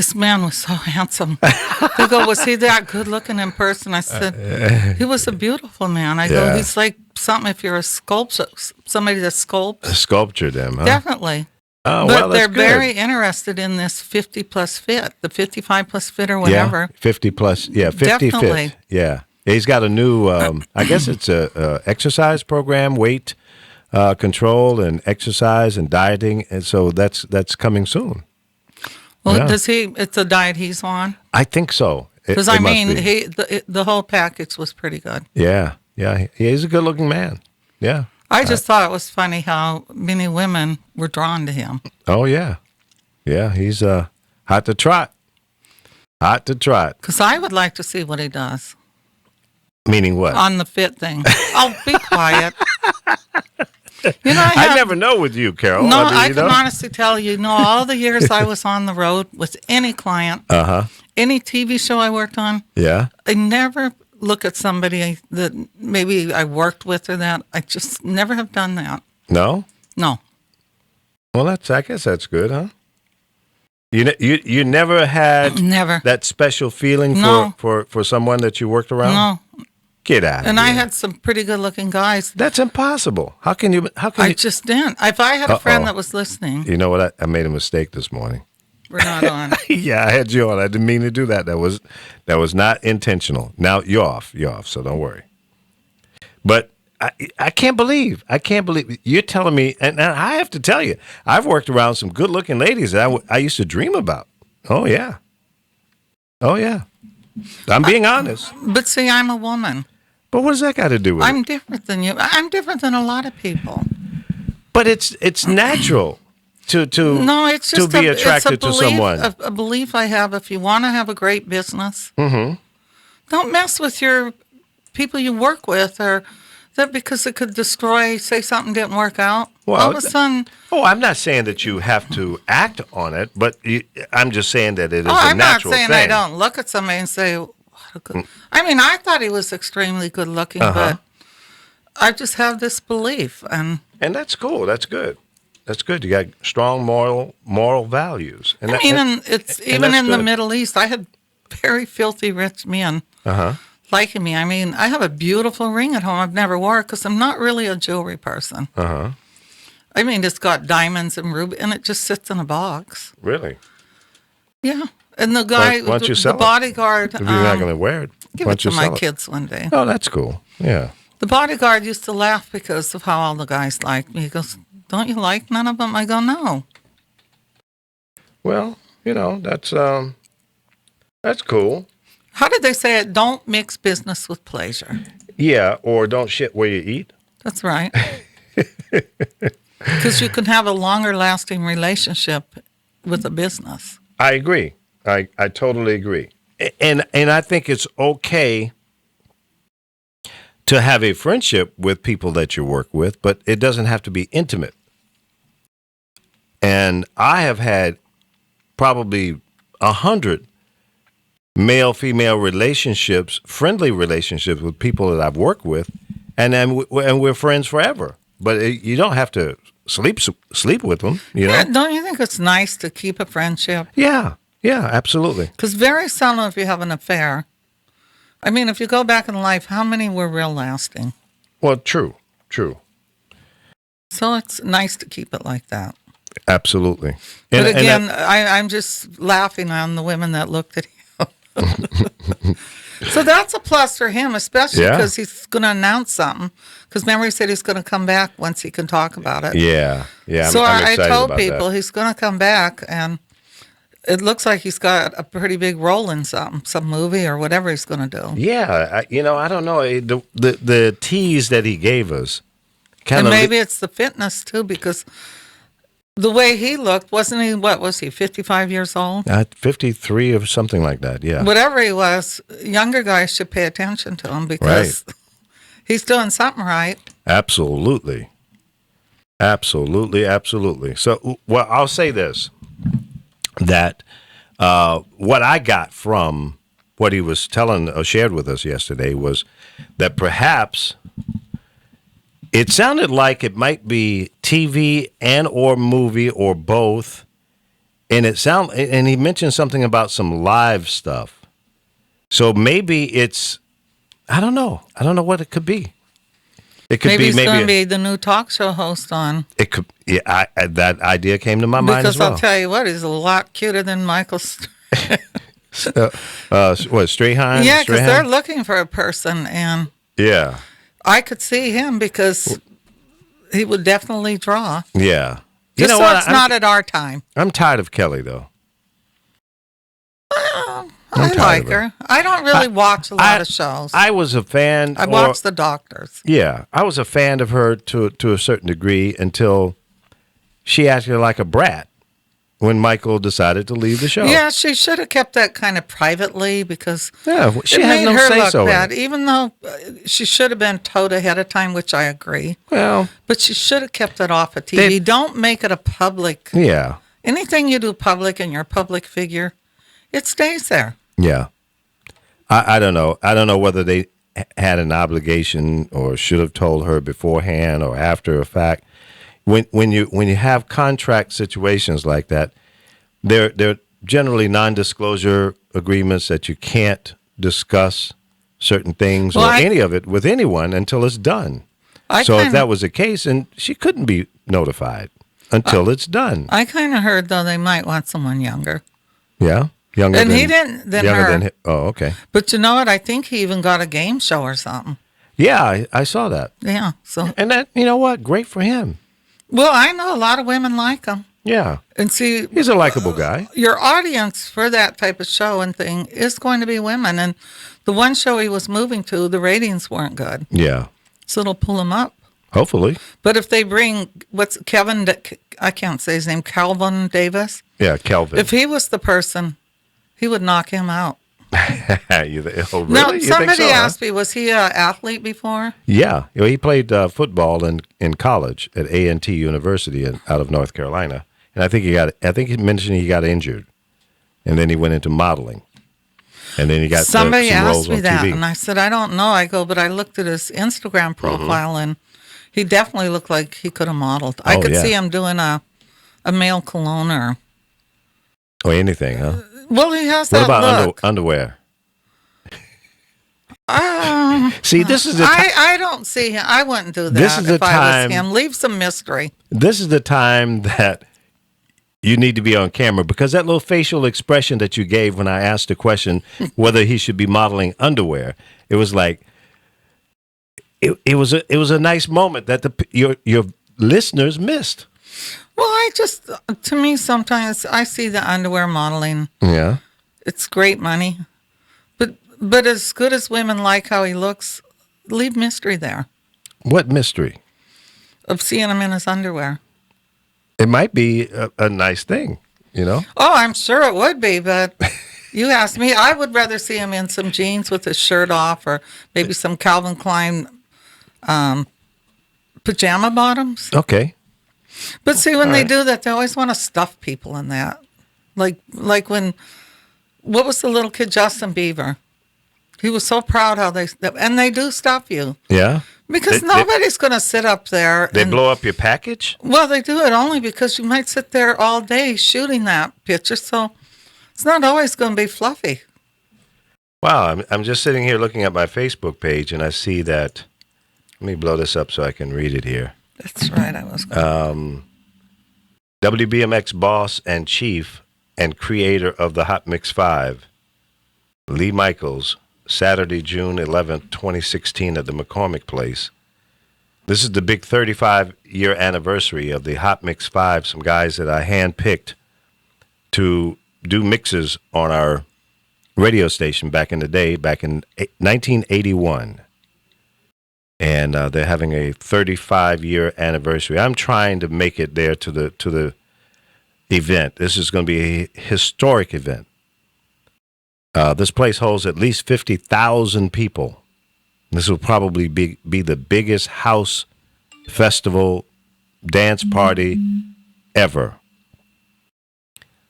This man was so handsome. They go, was he that good looking in person? I said, he was a beautiful man. I go, he's like something if you're a sculptor, somebody that sculpts. Sculptured him, huh? Definitely. Oh, but well, that's they're good. very interested in this 50 plus fit, the 55 plus fit or whatever. Yeah, 50 plus, 50 Definitely. fit. Yeah. He's got a new, I guess it's a exercise program, weight control and exercise and dieting. And so that's coming soon. Well, it's a diet he's on? I think so. Because, I mean, the whole package was pretty good. Yeah. He's a good looking man. Yeah. I just thought it was funny how many women were drawn to him. Oh, yeah. Yeah, he's hot to trot. Hot to trot. Because I would like to see what he does. Meaning what? On the fit thing. Oh, be quiet. You know, I never know with you, Carol. No, I can honestly tell you, all the years I was on the road with any client, any TV show I worked on, I never look at somebody that maybe I worked with or that. I just never have done that. No? No. Well, I guess that's good, huh? You never had that special feeling for someone that you worked around? No. Get out of here. And I had some pretty good looking guys. That's impossible. How can you? I just didn't. If I had a friend that was listening. You know what? I made a mistake this morning. We're not on. Yeah, I had you on. I didn't mean to do that. That was not intentional. Now you're off. So don't worry. But I can't believe you're telling me, and I have to tell you, I've worked around some good looking ladies that I used to dream about. Oh yeah. I'm being honest. But see, I'm a woman. But what does that got to do with it? I'm different than you. I'm different than a lot of people. But it's natural to it's just be attracted to someone. A belief I have. If you want to have a great business, don't mess with your people you work with, or that because it could destroy. Say something didn't work out. Well, all of a sudden. Oh, I'm not saying that you have to act on it, but I'm just saying that it is a I'm natural not saying thing. I don't look at somebody and say, what a good. I mean, I thought he was extremely good looking, but I just have this belief, and that's cool. That's good. That's good. You got strong moral values. And it's even in the Middle East. I had very filthy rich men liking me. I mean, I have a beautiful ring at home. I've never wore it because I'm not really a jewelry person. I mean, it's got diamonds and ruby, and it just sits in a box. Really? Yeah. And the guy, why don't you sell the bodyguard. If you're not going to wear it, give it to my kids one day. Oh, that's cool. Yeah. The bodyguard used to laugh because of how all the guys liked me. He goes, "Don't you like none of them?" I go, "No." Well, that's cool. How did they say it? Don't mix business with pleasure. Yeah, or don't shit where you eat. That's right. Because you can have a longer lasting relationship with a business. I agree. I totally agree. And I think it's okay to have a friendship with people that you work with, but it doesn't have to be intimate. And I have had probably 100 male-female relationships, friendly relationships with people that I've worked with, and we're friends forever. But you don't have to sleep with them, you know? Yeah, don't you think it's nice to keep a friendship? Yeah, absolutely. Because very seldom if you have an affair. I mean, if you go back in life, how many were real lasting? Well, true. So it's nice to keep it like that. Absolutely. But again, I'm just laughing on the women that looked at him. So that's a plus for him, especially because he's going to announce something. Because remember, he said he's going to come back once he can talk about it. Yeah. So I'm I excited told about people that. he's going to come back, and it looks like he's got a pretty big role in some movie or whatever he's going to do. Yeah, I don't know. The tease that he gave us kind and of. Maybe it's the fitness too, because the way he looked, wasn't he? What was he? 55 years old? 53 or something like that. Yeah. Whatever he was, younger guys should pay attention to him because he's doing something right. Absolutely. So, well, I'll say this: that what I got from what he was telling or shared with us yesterday was that perhaps it sounded like it might be TV and or movie or both, and he mentioned something about some live stuff. So maybe it's, I don't know what it could be. It could maybe be it's going to be the new talk show host on. It could. Yeah, that idea came to my mind as well. Because I'll tell you what, he's a lot cuter than Michael. What, Strahan? Yeah, because they're looking for a person, and yeah, I could see him because he would definitely draw. Yeah, Just so it's not at our time. I'm tired of Kelly though. I like her. I don't really watch a lot of shows. I was a fan. I watched The Doctors. Yeah, I was a fan of her to a certain degree until she acted like a brat when Michael decided to leave the show. Yeah, she should have kept that kind of privately because she it had made no her say look so bad. Even though she should have been told ahead of time, which I agree. Well, but she should have kept it off of TV. Don't make it a public. Yeah. Anything you do public and you're a public figure, it stays there. Yeah. I don't know. I don't know whether they had an obligation or should have told her beforehand or after a fact. When you have contract situations like that, they're generally non-disclosure agreements that you can't discuss certain things or any of it with anyone until it's done. If that was the case, and she couldn't be notified until it's done. I kind of heard though they might want someone younger. Yeah. Younger and than, he didn't than younger her. Than him. Oh, okay. But you know what? I think he even got a game show or something. Yeah, I saw that. Yeah. So and that, you know what? Great for him. Well, I know a lot of women like him. Yeah. And see, he's a likable guy. Your audience for that type of show and thing is going to be women. And the one show he was moving to, the ratings weren't good. Yeah. So it'll pull him up. Hopefully. But if they bring I can't say his name, Calvin Davis. Yeah, Calvin. If he was the person, he would knock him out. Really? No, somebody asked me, was he an athlete before? Yeah. He played football in college at A&T University out of North Carolina. And I think he mentioned he got injured. And then he went into modeling. And then he got somebody some asked roles me on that, TV. and I said, I don't know. I go, but I looked at his Instagram profile, and he definitely looked like he could have modeled. I could see him doing a male cologne or anything, huh? Well, he has what that about look. Underwear? See, this is the I don't see him. I wouldn't do that this is if the I time, was him. Leave some mystery. This is the time that you need to be on camera because that little facial expression that you gave when I asked the question whether he should be modeling underwear, it was like it was a nice moment that your listeners missed. Well, to me, sometimes I see the underwear modeling. Yeah. It's great money. But as good as women like how he looks, leave mystery there. What mystery? Of seeing him in his underwear. It might be a nice thing, you know? Oh, I'm sure it would be, but you asked me. I would rather see him in some jeans with his shirt off or maybe some Calvin Klein pajama bottoms. Okay. But see, when they do that, they always want to stuff people in that. Like when, what was the little kid, Justin Bieber? He was so proud how and they do stuff you. Yeah. Because nobody's going to sit up there. They blow up your package? Well, they do it only because you might sit there all day shooting that picture. So it's not always going to be fluffy. Wow. I'm just sitting here looking at my Facebook page and I see that. Let me blow this up so I can read it here. That's right. I was going WBMX boss and chief and creator of the Hot Mix 5, Lee Michaels, Saturday, June 11th, 2016 at the McCormick Place. This is the big 35-year anniversary of the Hot Mix 5, some guys that I handpicked to do mixes on our radio station back in the day, back in 1981. And they're having a 35-year anniversary. I'm trying to make it there to the event. This is going to be a historic event. This place holds at least 50,000 people. This will probably be the biggest house festival dance party ever.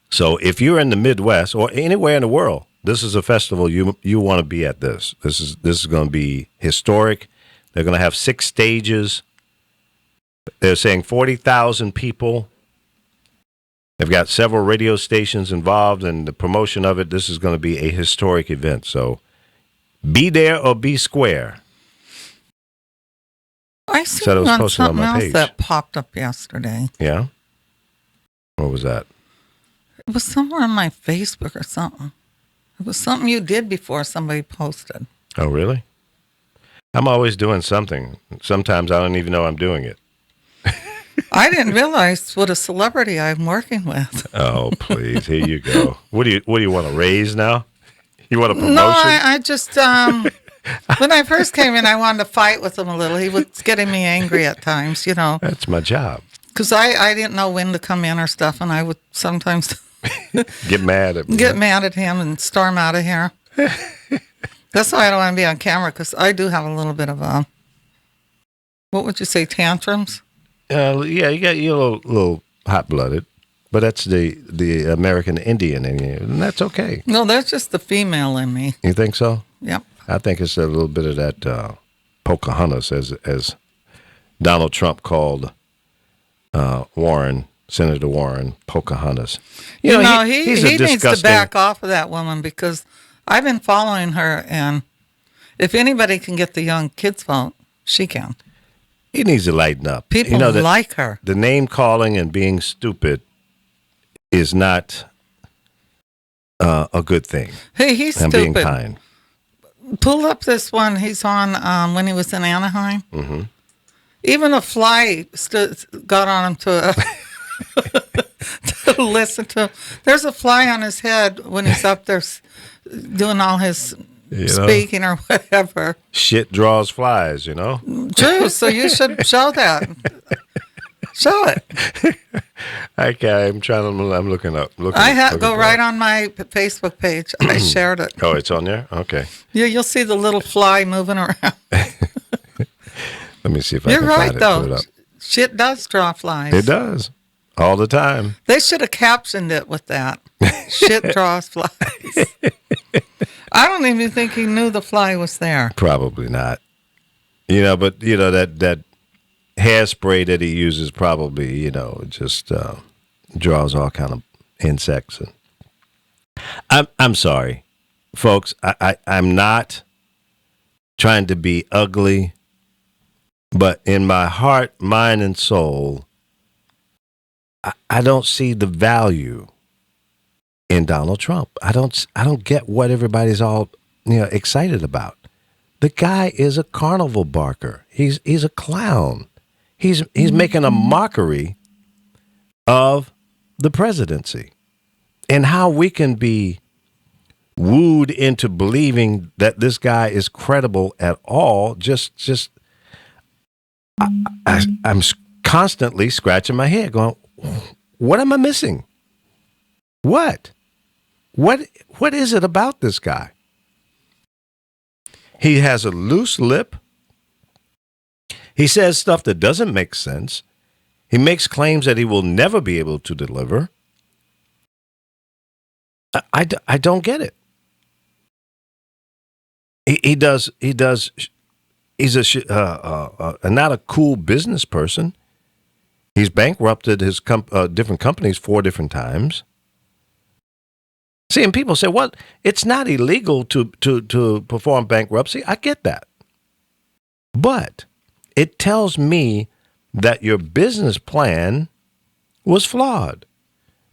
So if you're in the Midwest or anywhere in the world, this is a festival you want to be at. This is going to be historic. They're going to have 6 stages. They're saying 40,000 people. They've got several radio stations involved in the promotion of it. This is going to be a historic event. So be there or be square. I see Said it was on posted on something my else page. that popped up yesterday. Yeah? What was that? It was somewhere on my Facebook or something. It was something you did before somebody posted. Oh, really? I'm always doing something. Sometimes I don't even know I'm doing it. I didn't realize what a celebrity I'm working with. Oh, please. Here you go. What do you want, a raise now? You want a promotion? No, I just, when I first came in, I wanted to fight with him a little. He was getting me angry at times, you know. That's my job. Because I didn't know when to come in or stuff, and I would sometimes Get mad at me. get mad at him and storm out of here. That's why I don't want to be on camera, because I do have a little bit of a, what would you say, tantrums? Yeah, you're a little hot-blooded, but that's the American Indian in you, and that's okay. No, that's just the female in me. You think so? Yep. I think it's a little bit of that Pocahontas, as Donald Trump called Senator Warren, Pocahontas. He needs to back off of that woman, because I've been following her, and if anybody can get the young kids vote, she can. He needs to lighten up. People like her. The name calling and being stupid is not a good thing. Hey, he's and stupid. Being kind. Pull up this one he's on when he was in Anaheim. Mm-hmm. Even a fly got on him to listen to him. There's a fly on his head when he's up there doing all his speaking or whatever. Shit draws flies, True, so you should show that. Show it. I'm looking up. Go right on my Facebook page. I shared it. Oh, it's on there? Okay. Yeah, you'll see the little fly moving around. Let me see if I You're can right, find it. though. Put it up. Shit does draw flies. It does. All the time. They should have captioned it with that. Shit draws flies. I don't even think he knew the fly was there. Probably not. But that hairspray that he uses probably, just draws all kind of insects. I'm sorry, folks. I'm not trying to be ugly, but in my heart, mind, and soul, I don't see the value in Donald Trump. I don't get what everybody's all excited about. The guy is a carnival barker. He's a clown. He's making a mockery of the presidency, and how we can be wooed into believing that this guy is credible at all. I'm constantly scratching my head, going, "What am I missing? What is it about this guy?" He has a loose lip. He says stuff that doesn't make sense. He makes claims that he will never be able to deliver. I don't get it. He does. He's not a cool business person. He's bankrupted his different companies 4 different times. See, and people say, well, it's not illegal to perform bankruptcy. I get that. But it tells me that your business plan was flawed.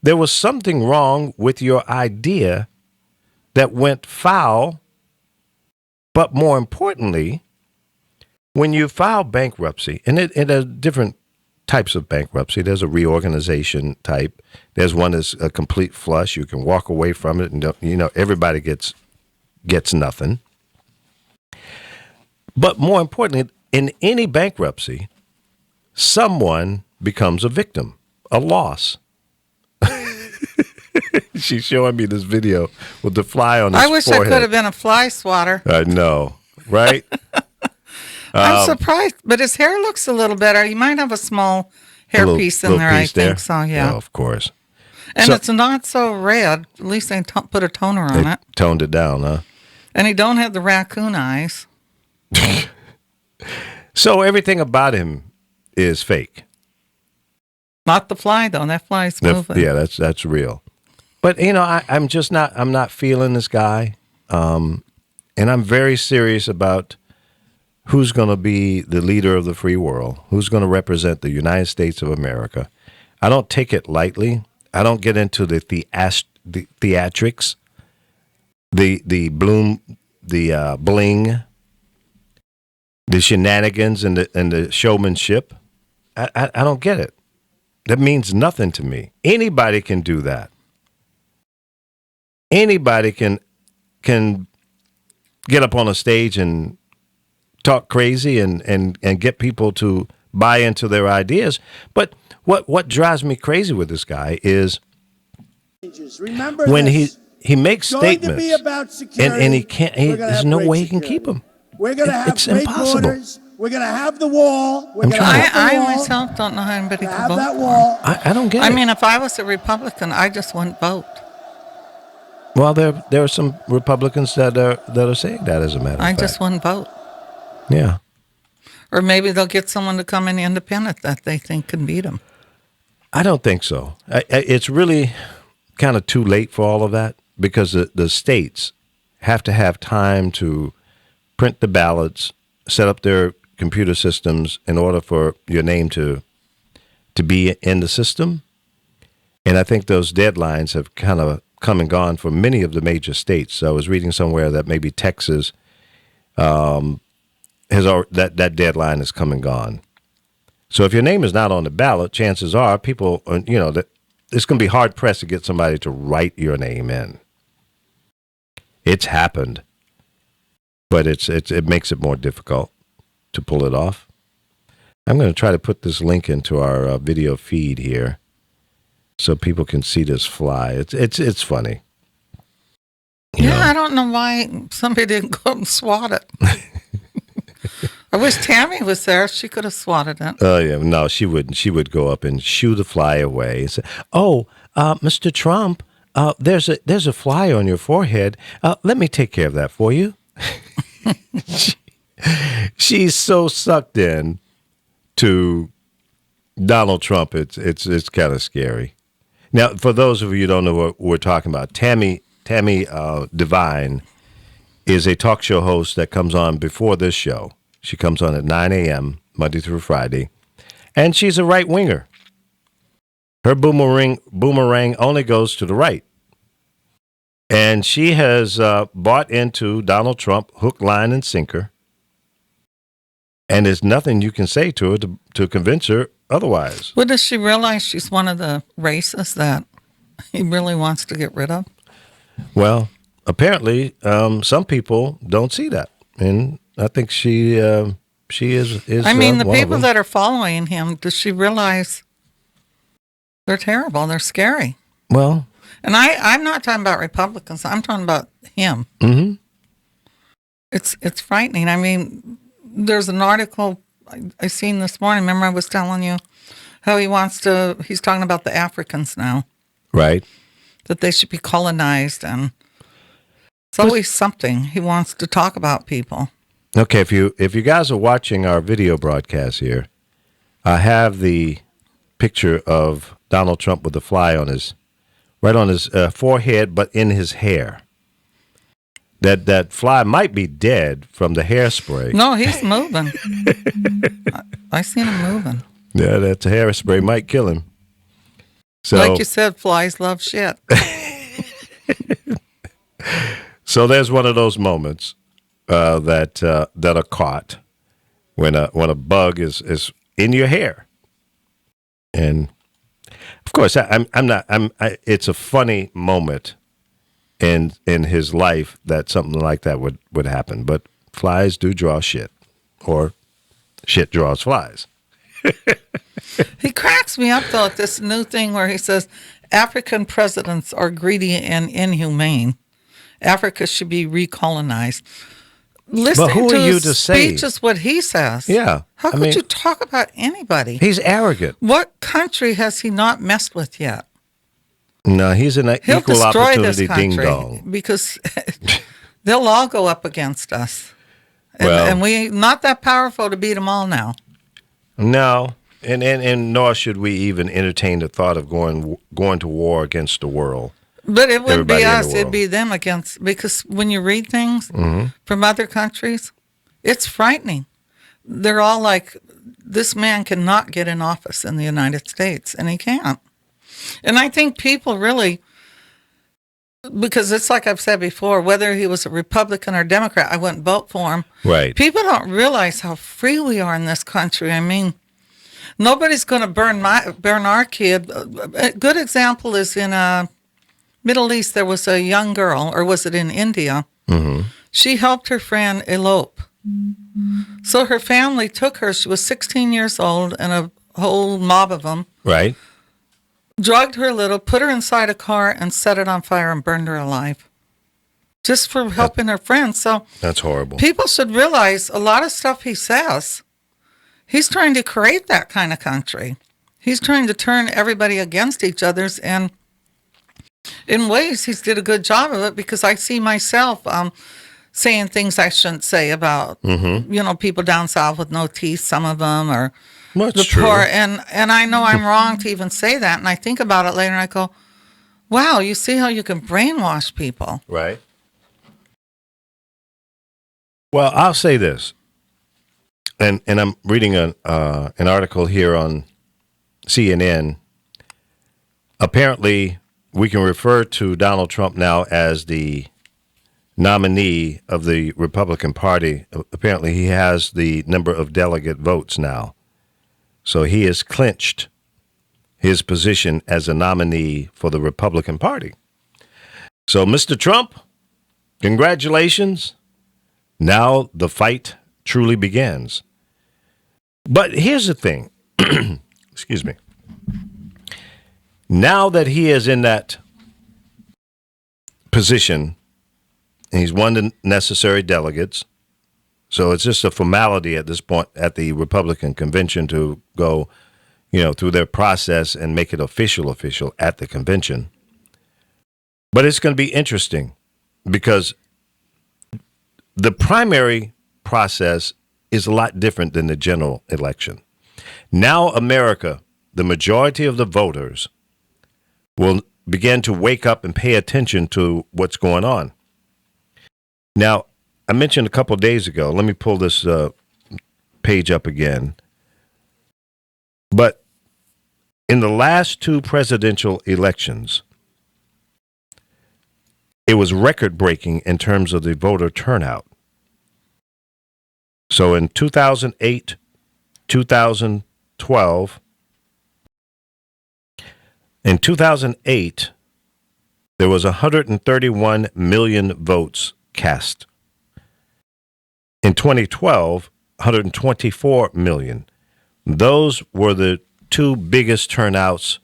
There was something wrong with your idea that went foul. But more importantly, when you file bankruptcy, and there's different types of bankruptcy. There's a reorganization type. There's one that's a complete flush. You can walk away from it, and everybody gets nothing. But more importantly, in any bankruptcy, someone becomes a victim, a loss. She's showing me this video with the fly on his forehead. I wish I could have been a fly swatter. I know, right? I'm surprised, but his hair looks a little better. You might have a small hairpiece in there, I think so, yeah. Of course. And it's not so red. At least they put a toner on it. Toned it down, huh? And he don't have the raccoon eyes. So everything about him is fake. Not the fly, though. That fly's moving. Yeah, that's real. But, I'm not feeling this guy. And I'm very serious about who's going to be the leader of the free world, who's going to represent the United States of America. I don't take it lightly. I don't get into the theatrics, the bloom, the bling, the shenanigans, and the showmanship. I don't get it. That means nothing to me. Anybody can do that. Anybody can get up on a stage and talk crazy and get people to buy into their ideas. But what drives me crazy with this guy is Remember when this. he makes Going to statements be about security. and he can't. There's no way he can keep them. We're going to have It's great impossible. borders. We're going to have the wall. We're I'm going to trying have the I wall. myself don't know how anybody We're can gonna vote have that for wall. I don't get him. it. I mean, if I was a Republican, I just wouldn't vote. Well, there are some Republicans that are saying that, as a matter of I fact. just wouldn't vote. Yeah. Or maybe they'll get someone to come in independent that they think can beat them. I don't think so. It's really kind of too late for all of that because the states have to have time to print the ballots, set up their computer systems in order for your name to be in the system. And I think those deadlines have kind of come and gone for many of the major states. So I was reading somewhere that maybe Texas that deadline has come and gone. So if your name is not on the ballot, chances are people, that it's going to be hard pressed to get somebody to write your name in. It's happened, but it makes it more difficult to pull it off. I'm going to try to put this link into our video feed here so people can see this fly. It's funny. I don't know why somebody didn't go and swat it. I wish Tammy was there. She could have swatted it. Oh, yeah. No, she wouldn't. She would go up and shoo the fly away and say, Mr. Trump, there's a fly on your forehead. Let me take care of that for you. She's so sucked in to Donald Trump. It's kind of scary. Now, for those of you who don't know what we're talking about, Tammy Devine is a talk show host that comes on before this show. She comes on at 9 a.m. Monday through Friday, and she's a right-winger. Her boomerang only goes to the right. And she has bought into Donald Trump hook, line, and sinker. And there's nothing you can say to her to convince her otherwise. Well, does she realize she's one of the racists that he really wants to get rid of? Well, apparently, some people don't see that. And I think she is. I mean, the one of people them. that are following him, does she realize they're terrible? They're scary. Well, And I'm not talking about Republicans. I'm talking about him. mm-hmm. It's frightening. I mean, there's an article I seen this morning. Remember I was telling you how he's talking about the Africans now, Right. that they should be colonized. And it's always something. He wants to talk about people. Okay, if you guys are watching our video broadcast here, I have the picture of Donald Trump with the fly on his forehead, but in his hair. That fly might be dead from the hairspray. No, he's moving. I seen him moving. Yeah, that hairspray might kill him. So, Like you said, flies love shit. so there's one of those moments that are caught when a bug is in your hair, and of course it's a funny moment in his life that something like that would happen. But flies do draw shit, or shit draws flies. He cracks me up, though, at this new thing where he says African presidents are greedy and inhumane. Africa should be recolonized. Listening who to are you his to say? speech is what he says. Yeah, How I could mean- you talk about anybody? He's arrogant. What country has he not messed with yet? No, he's an He'll equal destroy this opportunity ding country dong. because they'll all go up against us. Well- And we not that powerful to beat them all now. No, And nor should we even entertain the thought of going to war against the world. But it wouldn't Everybody be in the us; it'd world. be them against. Because when you read things from other countries, it's frightening. They're all like, "This man cannot get in office in the United States," and he can't. And I think people really, because it's like I've said before, whether he was a Republican or Democrat, I wouldn't vote for him. Right. People don't realize how free we are in this country. I mean, nobody's going to burn our kid. A good example is in Middle East. There was a young girl, or was it in India? She helped her friend elope. So her family took her. She was 16 years old, and a whole mob of them Right. drugged her a little, put her inside a car, and set it on fire and burned her alive, just for helping her friend. So That's horrible. people should realize a lot of stuff he says, he's trying to create that kind of country. He's trying to turn everybody against each other's, and in ways he's did a good job of it, because I see myself saying things I shouldn't say about, people down south with no teeth, some of them, or Well, the it's true. poor. And I know I'm wrong to even say that. And I think about it later and I go, wow, you see how you can brainwash people. Right. Well, I'll say this, and I'm reading an article here on CNN. Apparently, we can refer to Donald Trump now as the nominee of the Republican Party. Apparently, he has the number of delegate votes now. So he has clinched his position as a nominee for the Republican Party. So, Mr. Trump, congratulations. Now the fight truly begins. But here's the thing. Excuse me. Now that he is in that position, and he's won the necessary delegates, so it's just a formality at this point at the Republican convention to go, through their process and make it official at the convention. But it's going to be interesting because the primary process is a lot different than the general election. Now America, the majority of the voters, will begin to wake up and pay attention to what's going on. Now, I mentioned a couple of days ago, let me pull this page up again. But in the last two presidential elections, it was record-breaking in terms of the voter turnout. So in 2008, 2012, in 2008, there was 131 million votes cast. In 2012, 124 million. Those were the two biggest turnouts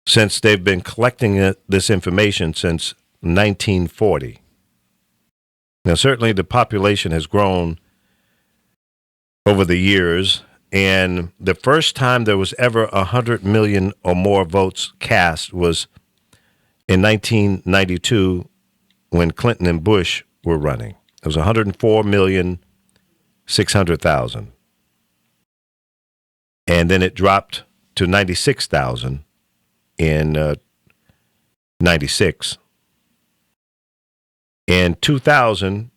since they've been collecting this information since 1940. Now, certainly the population has grown over the years, and the first time there was ever 100 million or more votes cast was in 1992 when Clinton and Bush were running. It was 104,600,000. And then it dropped to 96,000 in 96. In 2000,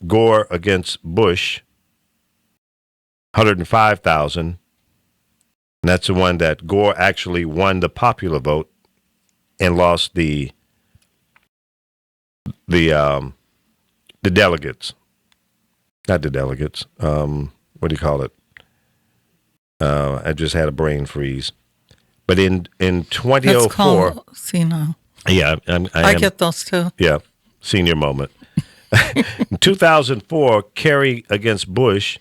Gore against Bush, 105,000. And that's the one that Gore actually won the popular vote and lost the delegates. Not the delegates. What do you call it? I just had a brain freeze. But in 2004, That's called senile. yeah, I get those too. Yeah, senior moment. In 2004, Kerry against Bush,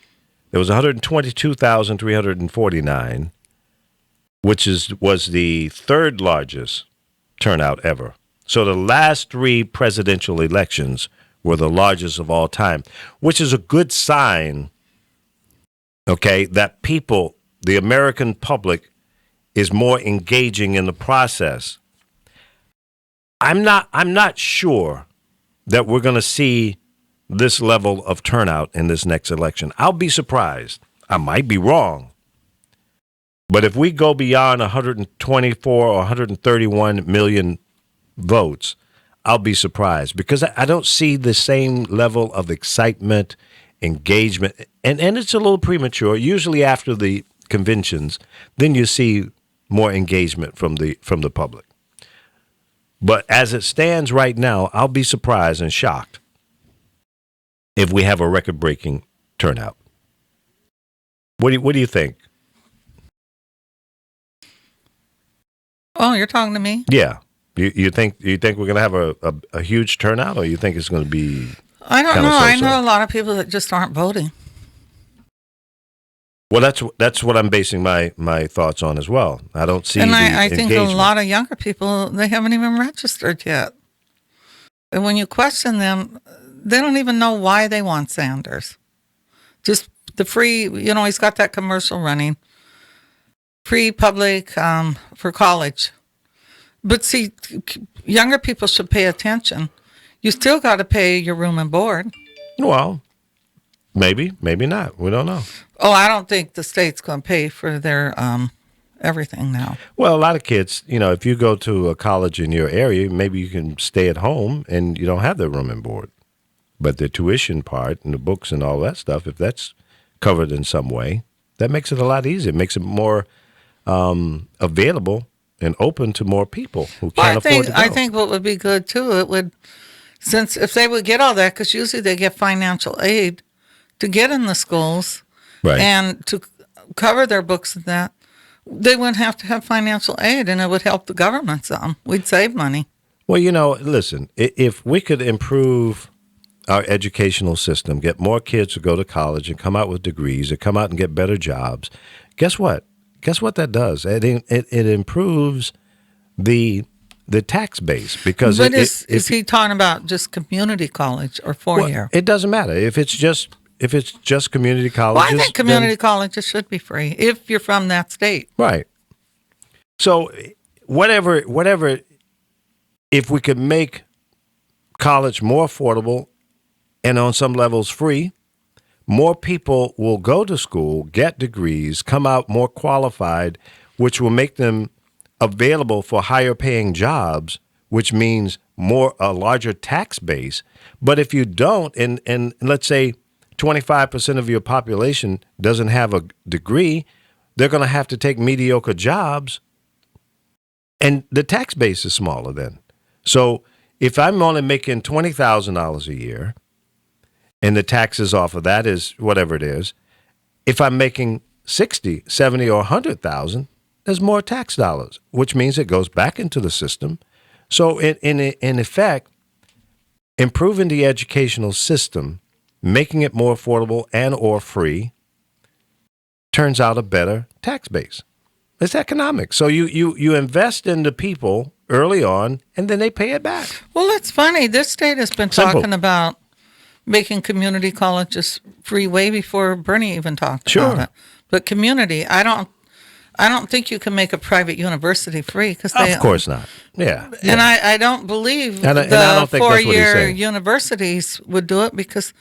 there was 122,349, which was the third largest turnout ever. So the last three presidential elections were the largest of all time, which is a good sign, okay, that people, the American public, is more engaging in the process. I'm not sure that we're going to see this level of turnout in this next election. I'll be surprised. I might be wrong. But if we go beyond 124 or 131 million votes, I'll be surprised because I don't see the same level of excitement, engagement, and it's a little premature. Usually after the conventions, then you see more engagement from the public. But as it stands right now, I'll be surprised and shocked if we have a record-breaking turnout. What do you think? Oh, you're talking to me? Yeah. You think we're going to have a huge turnout, or you think it's going to be? I don't know. so-so? I know a lot of people that just aren't voting. Well, that's what I'm basing my thoughts on as well. I don't see. And the I think a engagement. lot of younger people, they haven't even registered yet. And when you question them, they don't even know why they want Sanders. Just the free, he's got that commercial running, free public for college. But see, younger people should pay attention. You still got to pay your room and board. Well, maybe not. We don't know. Oh, I don't think the state's going to pay for their everything now. Well, a lot of kids, if you go to a college in your area, maybe you can stay at home and you don't have the room and board. But the tuition part and the books and all that stuff, if that's covered in some way, that makes it a lot easier. It makes it more available and open to more people who can't afford to go. I think what would be good too, since if they would get all that, because usually they get financial aid to get in the schools, right, and to cover their books and that, they wouldn't have to have financial aid, and it would help the government some. We'd save money. Well, listen, if we could improve our educational system, get more kids to go to college and come out with degrees, or come out and get better jobs, guess what? Guess what that does? It improves the tax base because. But is he talking about just community college or four-year? It doesn't matter if it's just community colleges. Well, I think community colleges should be free if you're from that state. Right. So whatever, if we could make college more affordable and on some levels free, more people will go to school, get degrees, come out more qualified, which will make them available for higher paying jobs, which means a larger tax base. But if you don't, and let's say 25% of your population doesn't have a degree, they're going to have to take mediocre jobs, and the tax base is smaller then. So if I'm only making $20,000 a year, and the taxes off of that is whatever it is, if I'm making 60, 70, or 100,000, there's more tax dollars, which means it goes back into the system. So in effect, improving the educational system, making it more affordable and or free, turns out a better tax base. It's economics. So you invest in the people early on, and then they pay it back. Well, it's funny. This state has been talking about making community colleges free way before Bernie even talked about it. But community, I don't think you can make a private university free because of course not. Yeah. And I don't believe and I don't think that's what he's four-year saying. universities would do it because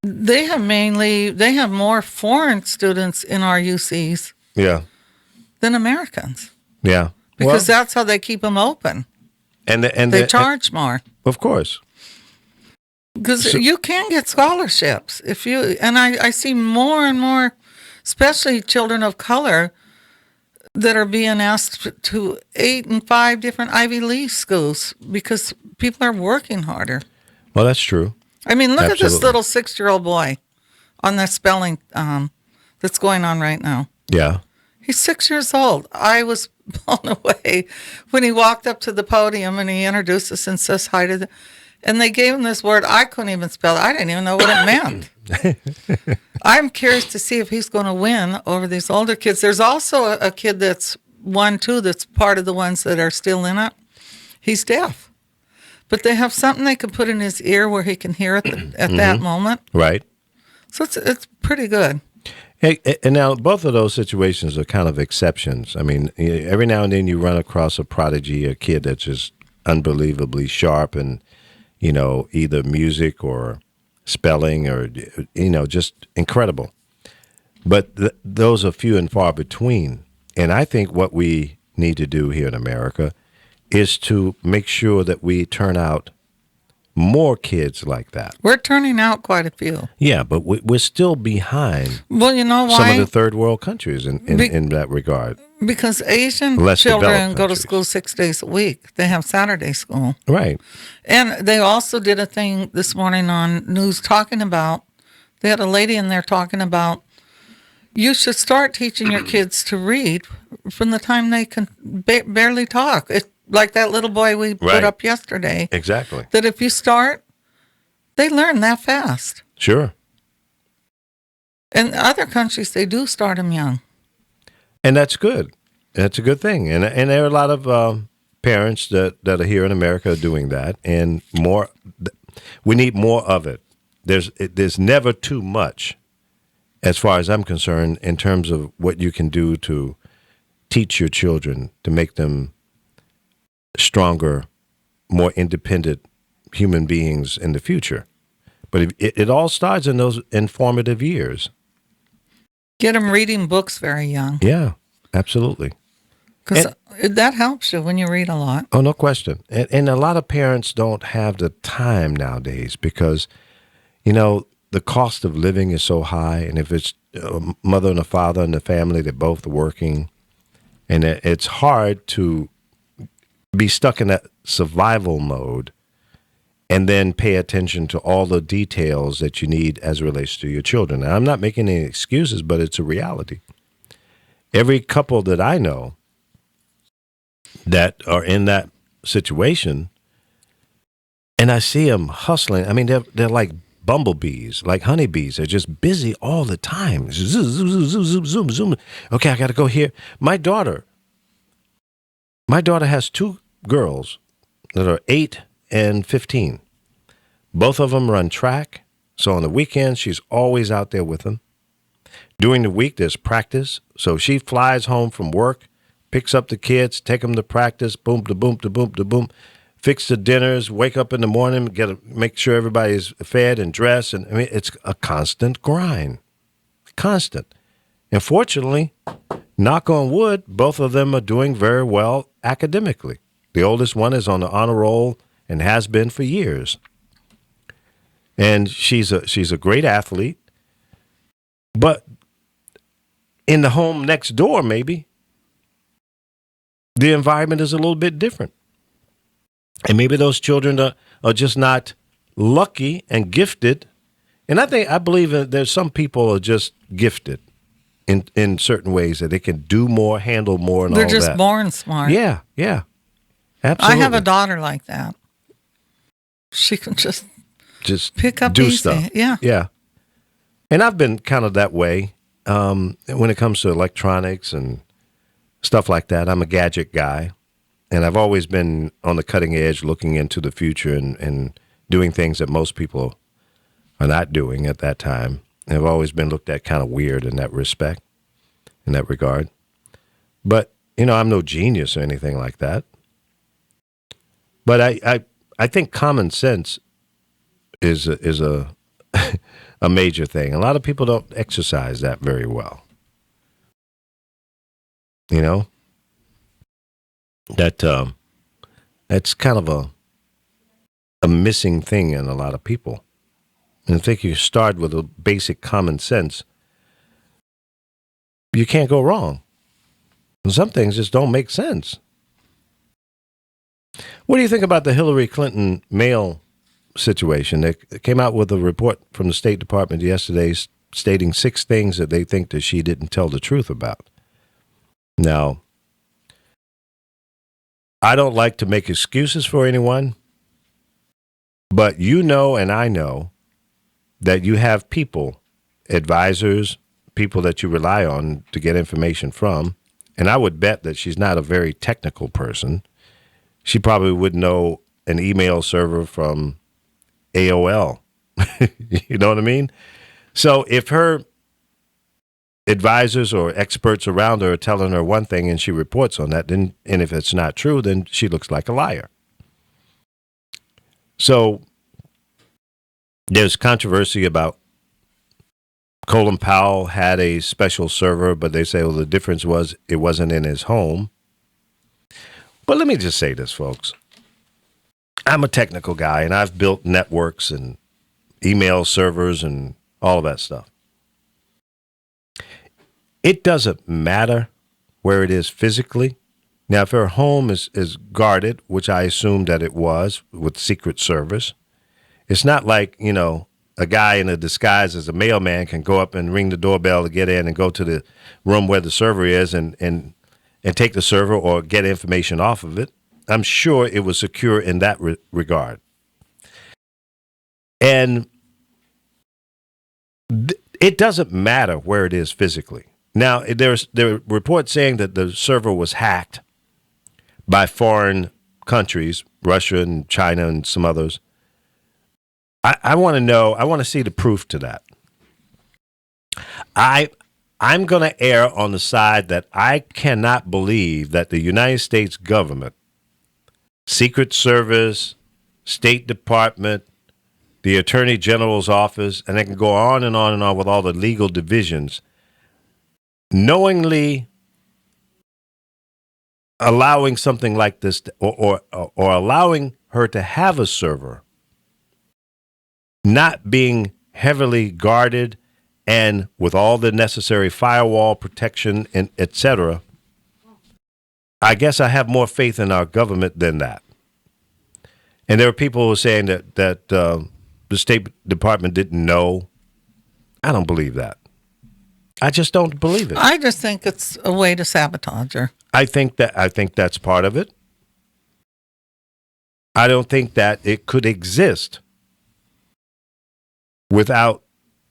they have more foreign students in our UCs than Americans. Yeah. Because that's how they keep them open. And they charge more. Of course. Because you can get scholarships I see more and more, especially children of color, that are being asked to 8 and 5 different Ivy League schools because people are working harder. Well, that's true. I mean, look Absolutely. at this little 6-year-old boy on that spelling that's going on right now. Yeah. He's 6 years old. I was blown away when he walked up to the podium and he introduced us and says hi to and they gave him this word. I couldn't even spell it. I didn't even know what it meant. I'm curious to see if he's going to win over these older kids. There's also a kid that's 1-2 that's part of the ones that are still in it. He's deaf. But they have something they can put in his ear where he can hear it at that moment. Right. So it's pretty good. Hey, and now both of those situations are kind of exceptions. I mean, every now and then you run across a prodigy, a kid that's just unbelievably sharp and, either music or spelling or, just incredible. But those are few and far between. And I think what we need to do here in America is to make sure that we turn out more kids like that. We're turning out quite a few. Yeah, but we're still behind Well, you know why? some of the third world countries in that regard. Because Asian Less children developed go to countries. school 6 days a week. They have Saturday school. Right. And they also did a thing this morning on news talking about, they had a lady in there talking about, you should start teaching your kids to read from the time they can barely talk. It's like that little boy we put Right. up yesterday. Exactly. That if you start, they learn that fast. Sure. In other countries, they do start them young. And that's good. That's a good thing. And there are a lot of parents that are here in America doing that. And more, we need more of it. There's never too much, as far as I'm concerned, in terms of what you can do to teach your children, to make them stronger, more independent human beings in the future. But it all starts in those informative years. Get them reading books very young. Yeah, absolutely. Because that helps you when you read a lot. Oh, no question. And a lot of parents don't have the time nowadays because, the cost of living is so high. And if it's a mother and a father in the family, they're both working. And it's hard to be stuck in that survival mode and then pay attention to all the details that you need as it relates to your children. Now, I'm not making any excuses, but it's a reality. Every couple that I know that are in that situation, and I see them hustling. I mean, they're like bumblebees, like honeybees. They're just busy all the time. Zoom, zoom, zoom, zoom, zoom, zoom. Okay, I got to go here. My daughter has two girls that are 8 and 15. Both of them run track. So on the weekends, she's always out there with them. During the week, there's practice. So she flies home from work, picks up the kids, take them to practice, boom, to boom, to boom, to boom, fix the dinners, wake up in the morning, make sure everybody's fed and dressed. And I mean, it's a constant grind, constant. And fortunately, knock on wood, both of them are doing very well academically. The oldest one is on the honor roll and has been for years. And she's a great athlete. But in the home next door, maybe, the environment is a little bit different. And maybe those children are just not lucky and gifted. And I believe that there's some people are just gifted in certain ways that they can do more, handle more, and all that. They're just born smart. Yeah, absolutely. I have a daughter like that. She can just pick up do easy. stuff. Yeah. And I've been kind of that way when it comes to electronics and stuff like that. I'm a gadget guy, and I've always been on the cutting edge, looking into the future and doing things that most people are not doing at that time. And I've always been looked at kind of weird in that respect, in that regard. But, I'm no genius or anything like that. But I think common sense is a a major thing. A lot of people don't exercise that very well. That's kind of a missing thing in a lot of people. And I think you start with a basic common sense, you can't go wrong. And some things just don't make sense. What do you think about the Hillary Clinton mail situation? They came out with a report from the State Department yesterday stating 6 things that they think that she didn't tell the truth about. Now, I don't like to make excuses for anyone, but and I know that you have people, advisors, people that you rely on to get information from, and I would bet that she's not a very technical person. She probably would know an email server from AOL. You know what I mean? So if her advisors or experts around her are telling her one thing and she reports on that, then, and if it's not true, then she looks like a liar. So there's controversy about Colin Powell had a special server, but they say, well, the difference was it wasn't in his home. But let me just say this, folks. I'm a technical guy, and I've built networks and email servers and all of that stuff. It doesn't matter where it is physically. Now, if her home is guarded, which I assume that it was with Secret Service, it's not like, a guy in a disguise as a mailman can go up and ring the doorbell to get in and go to the room where the server is and take the server or get information off of it. I'm sure it was secure in that regard. And it doesn't matter where it is physically. Now, there are reports saying that the server was hacked by foreign countries, Russia and China and some others. I want to know, I want to see the proof to that. I'm going to err on the side that I cannot believe that the United States government, Secret Service, State Department, the Attorney General's office, and I can go on and on and on with all the legal divisions, knowingly allowing something like this or allowing her to have a server not being heavily guarded and with all the necessary firewall protection and et cetera. I guess I have more faith in our government than that. And there are people who are saying that the State Department didn't know. I don't believe that. I just don't believe it. I just think it's a way to sabotage her. I think that's part of it. I don't think that it could exist without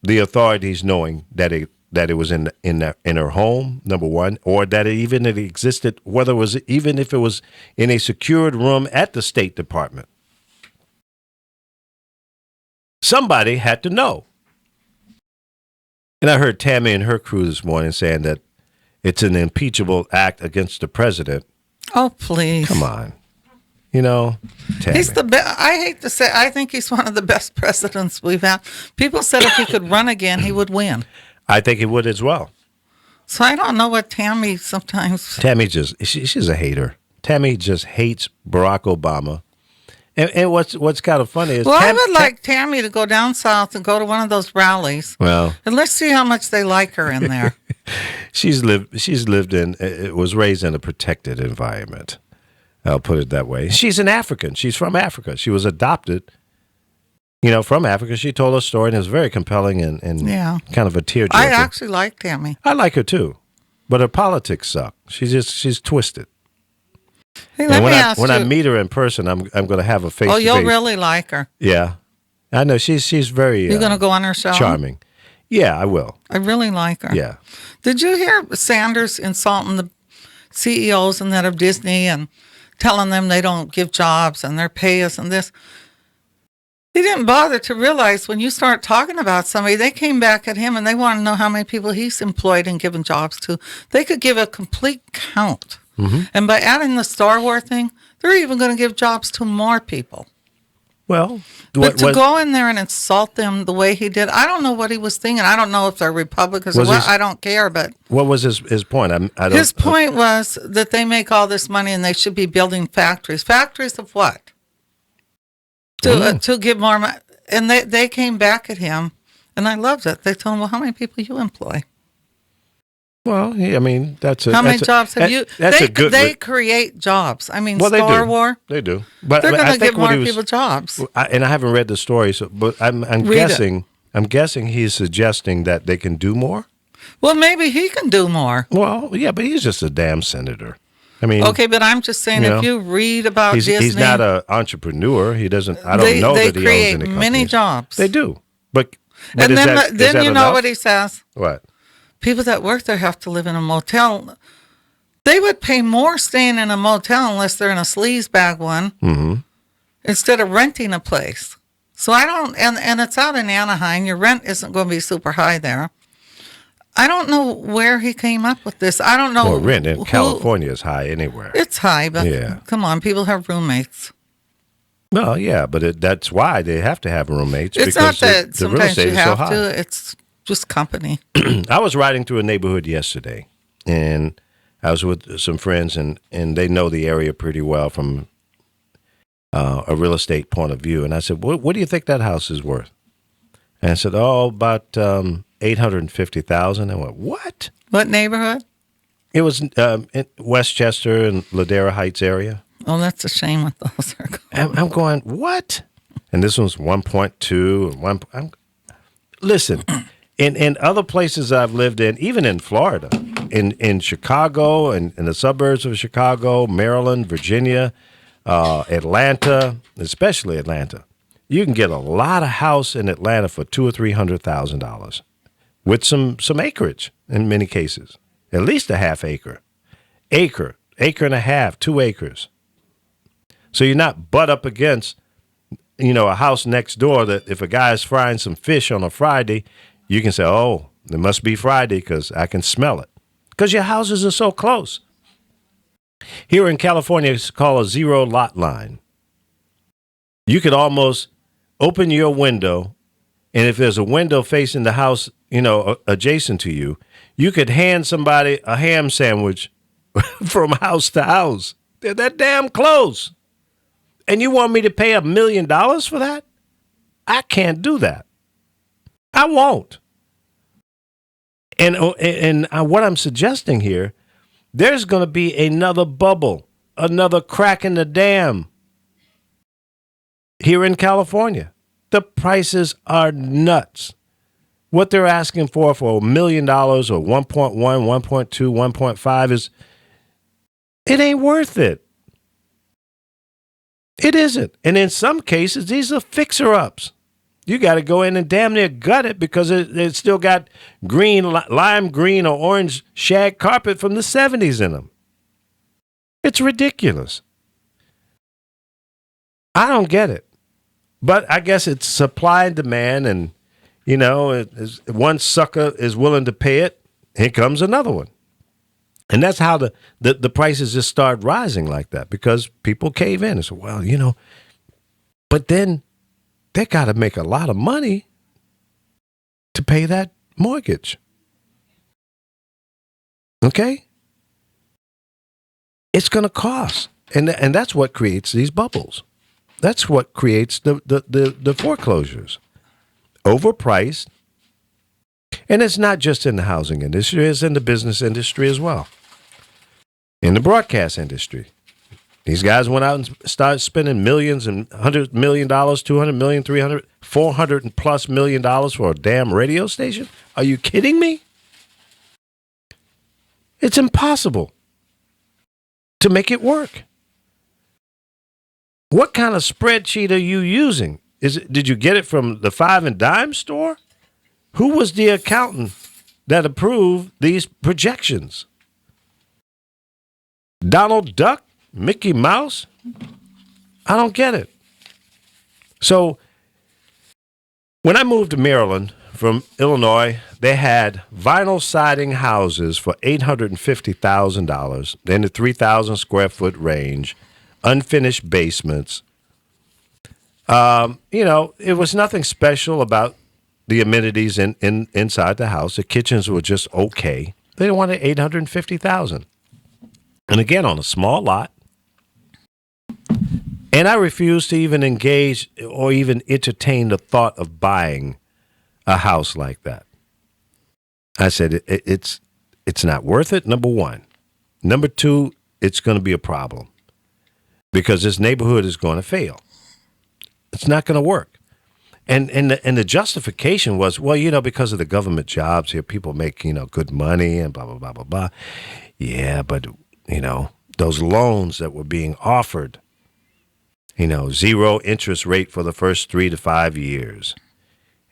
the authorities knowing that it was in her home, number one, or that it existed, even if it was in a secured room at the State Department. Somebody had to know. And I heard Tammy and her crew this morning saying that it's an impeachable act against the president. Oh, please. Come on. Tammy. He's the best. I hate to say, I think he's one of the best presidents we've had. People said if he could run again, he would win. I think he would as well. So I don't know what Tammy sometimes. Tammy she's a hater. Tammy just hates Barack Obama. And what's kind of funny is... Well, I would like Tammy to go down south and go to one of those rallies. Well... And let's see how much they like her in there. She's was raised in a protected environment. I'll put it that way. She's an African. She's from Africa. She was adopted, from Africa. She told her story, and it was very compelling and kind of a tearjerker. I actually like Tammy. I like her, too. But her politics suck. She's twisted. Hey, let me ask when you. I meet her in person, I'm going to have a face-to-face. Oh, you'll really like her. Yeah. I know. She's very You're going to go on her show? Charming. Yeah, I will. I really like her. Yeah. Did you hear Sanders insulting the CEOs and that of Disney and telling them they don't give jobs and their pay is and this? He didn't bother to realize when you start talking about somebody, they came back at him and they want to know how many people he's employed and given jobs to. They could give a complete count. Mm-hmm. And by adding the Star Wars thing, they're even going to give jobs to more people. Well, but to go in there and insult them the way he did, I don't know what he was thinking. I don't know if they're Republicans or what. I don't care. But what was his point? His point was that they make all this money and they should be building factories. Factories of what? To give more money. And they came back at him, and I loved it. They told him, "Well, how many people you employ?" Well, I mean, how many jobs have you? They create jobs. I mean, Star Wars. They do, but they're going to give more people jobs. And I haven't read the story, but I'm guessing. I'm guessing he's suggesting that they can do more. Well, maybe he can do more. Well, yeah, but he's just a damn senator. I mean, okay, but I'm just saying, if you read about Disney, he's not an entrepreneur. He doesn't. I don't know that he owns any companies. They create many jobs. They do, but and then you know what he says. What? People that work there have to live in a motel. They would pay more staying in a motel unless they're in a sleazebag one, instead of renting a place. So I don't, and it's out in Anaheim. Your rent isn't going to be super high there. I don't know where he came up with this. I don't know. Well, rent in California is high anywhere. It's high, but come on, people have roommates. Well, yeah, but that's why they have to have roommates. It's because not that the real sometimes estate you is so have high. to. It's just company. I was riding through a neighborhood yesterday, and I was with some friends, and they know the area pretty well from a real estate point of view. And I said, what do you think that house is worth? And I said, about $850,000. I went, what? What neighborhood? It was in Westchester and Ladera Heights area. Oh, that's a shame what those are called. I'm going, what? And this one's 1.2 and 1. Listen, in other places I've lived in, even in Florida, in Chicago and in the suburbs of Chicago, Maryland, Virginia, Atlanta, especially Atlanta, you can get a lot of house in Atlanta for $200,000 or $300,000 with some acreage in many cases, at least a half acre and a half, 2 acres. So you're not butt up against, a house next door that if a guy is frying some fish on a Friday, you can say, oh, it must be Friday because I can smell it. Because your houses are so close. Here in California, it's called a zero lot line. You could almost open your window, and if there's a window facing the house, adjacent to you, you could hand somebody a ham sandwich from house to house. They're that damn close. And you want me to pay $1 million for that? I can't do that. I won't. And what I'm suggesting here, there's going to be another bubble, another crack in the dam here in California. The prices are nuts. What they're asking for $1 million or 1.1, 1.2, 1.5 is, it ain't worth it. It isn't. And in some cases, these are fixer-ups. You got to go in and damn near gut it because it's still got lime green or orange shag carpet from the 70s in them. It's ridiculous. I don't get it. But I guess it's supply and demand, and, one sucker is willing to pay it, here comes another one. And that's how the prices just start rising like that, because people cave in and say, well, but then they got to make a lot of money to pay that mortgage. Okay? It's going to cost. And that's what creates these bubbles. That's what creates the foreclosures. Overpriced. And it's not just in the housing industry, it's in the business industry as well. In the broadcast industry. These guys went out and started spending millions and $100 million, $200 million, $300, $400+ million for a damn radio station? Are you kidding me? It's impossible to make it work. What kind of spreadsheet are you using? Did you get it from the Five and Dime store? Who was the accountant that approved these projections? Donald Duck? Mickey Mouse? I don't get it. So when I moved to Maryland from Illinois, they had vinyl siding houses for $850,000 in the 3,000 square foot range, unfinished basements. It was nothing special about the amenities inside the house. The kitchens were just okay. They wanted $850,000. And again, on a small lot. And I refused to even engage or even entertain the thought of buying a house like that. I said, it's not worth it, number one. Number two, it's going to be a problem because this neighborhood is going to fail. It's not going to work. And the justification was, well, because of the government jobs here, people make, good money and blah, blah, blah, blah, blah. Yeah, but, those loans that were being offered, 0 interest rate for the first 3 to 5 years.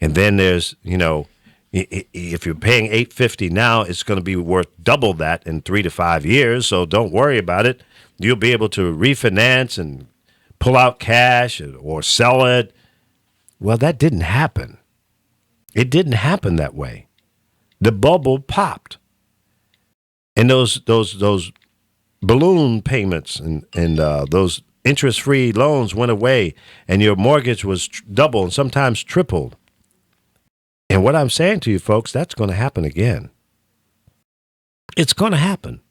And then there's, if you're paying $850 now, it's going to be worth double that in 3 to 5 years. So don't worry about it. You'll be able to refinance and pull out cash or sell it. Well, that didn't happen. It didn't happen that way. The bubble popped. And those balloon payments and those interest-free loans went away, and your mortgage was double and sometimes tripled. And what I'm saying to you folks, that's going to happen again. It's going to happen.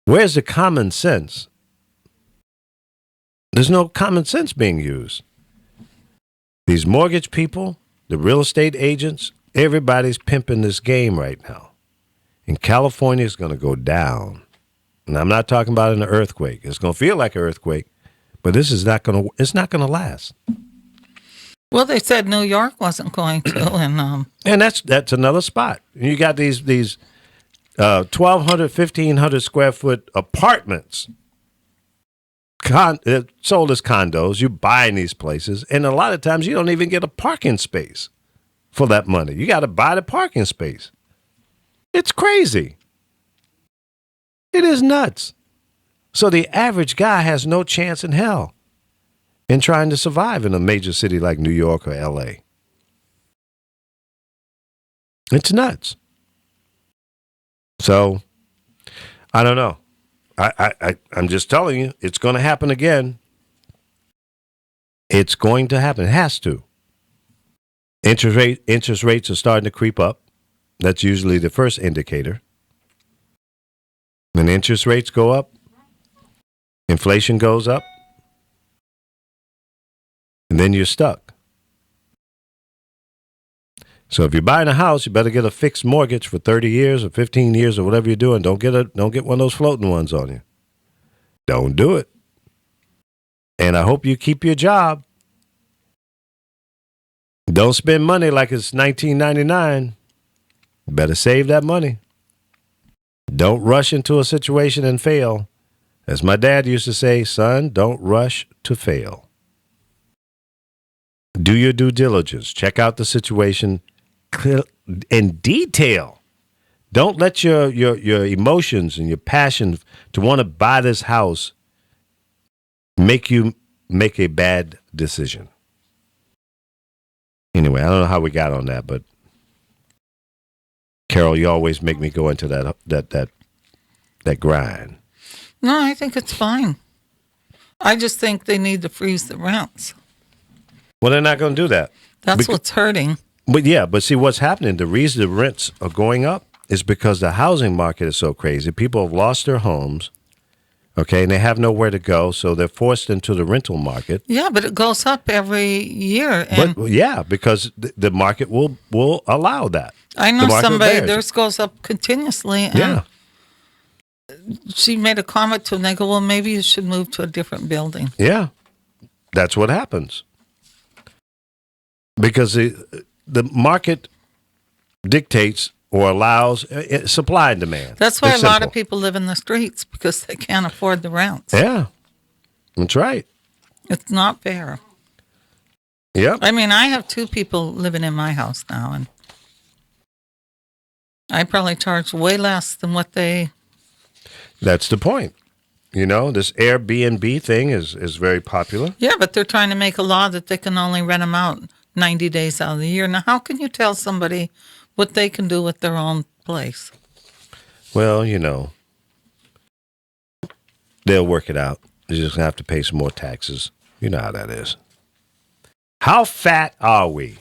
Where's the common sense? There's no common sense being used. These mortgage people, the real estate agents, everybody's pimping this game right now. And California is going to go down. And I'm not talking about an earthquake. It's going to feel like an earthquake, but it's not going to last. Well, they said New York wasn't going to, and that's another spot. You got these 1,200, 1,500 square foot apartments, sold as condos. You buy in these places, and a lot of times you don't even get a parking space for that money. You got to buy the parking space. It's crazy. It is nuts. So the average guy has no chance in hell in trying to survive in a major city like New York or L.A. It's nuts. So, I don't know. I'm just telling you, it's going to happen again. It's going to happen. It has to. Interest rates are starting to creep up. That's usually the first indicator. When interest rates go up, inflation goes up, and then you're stuck. So if you're buying a house, you better get a fixed mortgage for 30 years or 15 years or whatever you're doing. Don't get one of those floating ones on you. Don't do it. And I hope you keep your job. Don't spend money like it's 1999. You better save that money. Don't rush into a situation and fail. As my dad used to say, son, don't rush to fail. Do your due diligence. Check out the situation in detail. Don't let your emotions and your passion to want to buy this house make you make a bad decision. Anyway, I don't know how we got on that, but Carol, you always make me go into that grind. No, I think it's fine. I just think they need to freeze the rents. Well, they're not going to do that. That's what's hurting. But see what's happening. The reason the rents are going up is because the housing market is so crazy. People have lost their homes, okay, and they have nowhere to go, so they're forced into the rental market. Yeah, but it goes up every year. Because the market will allow that. I know somebody, theirs goes up continuously. And she made a comment to them. They go, well, maybe you should move to a different building. Yeah, that's what happens. Because the market dictates or allows supply and demand. That's why a lot of people live in the streets, because they can't afford the rents. Yeah, that's right. It's not fair. Yeah. I mean, I have 2 people living in my house now, and I probably charge way less than what they... That's the point. You know, this Airbnb thing is very popular. Yeah, but they're trying to make a law that they can only rent them out 90 days out of the year. Now, how can you tell somebody what they can do with their own place? Well, you know, they'll work it out. You're just going to have to pay some more taxes. You know how that is. How fat are we?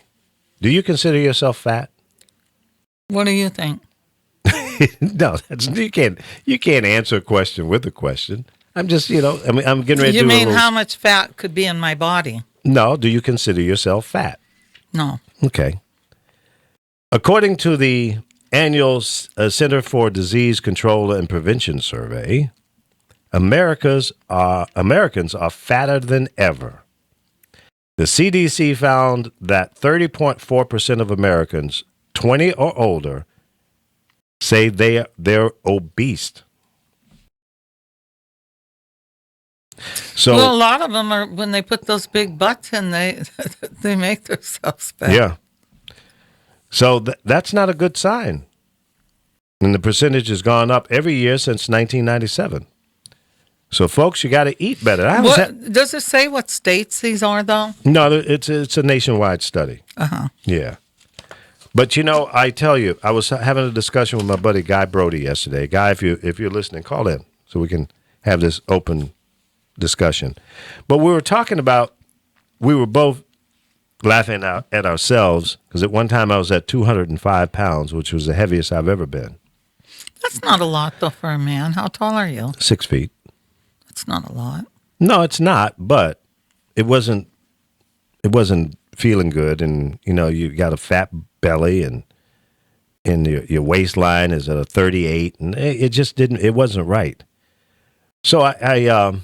Do you consider yourself fat? What do you think? No, you can't answer a question with a question. I'm just, I'm getting ready to do You mean how much fat could be in my body? No, do you consider yourself fat? No. Okay. According to the annual Center for Disease Control and Prevention survey, Americans are fatter than ever. The CDC found that 30.4% of Americans 20 or older say they're obese. So, well, a lot of them are, when they put those big butts in, they make themselves fat. Yeah. So that's not a good sign. And the percentage has gone up every year since 1997. So, folks, you got to eat better. Does it say what states these are, though? No, it's a nationwide study. Uh-huh. Yeah. But, I tell you, I was having a discussion with my buddy Guy Brody yesterday. Guy, if you're listening, call in so we can have this open discussion. But we were talking about, we were both laughing at ourselves because at one time I was at 205 pounds, which was the heaviest I've ever been. That's not a lot, though, for a man. How tall are you? 6 feet. That's not a lot. No, it's not, but it wasn't feeling good. And, you got a fat belly and your waistline is at a 38 and it wasn't right. So I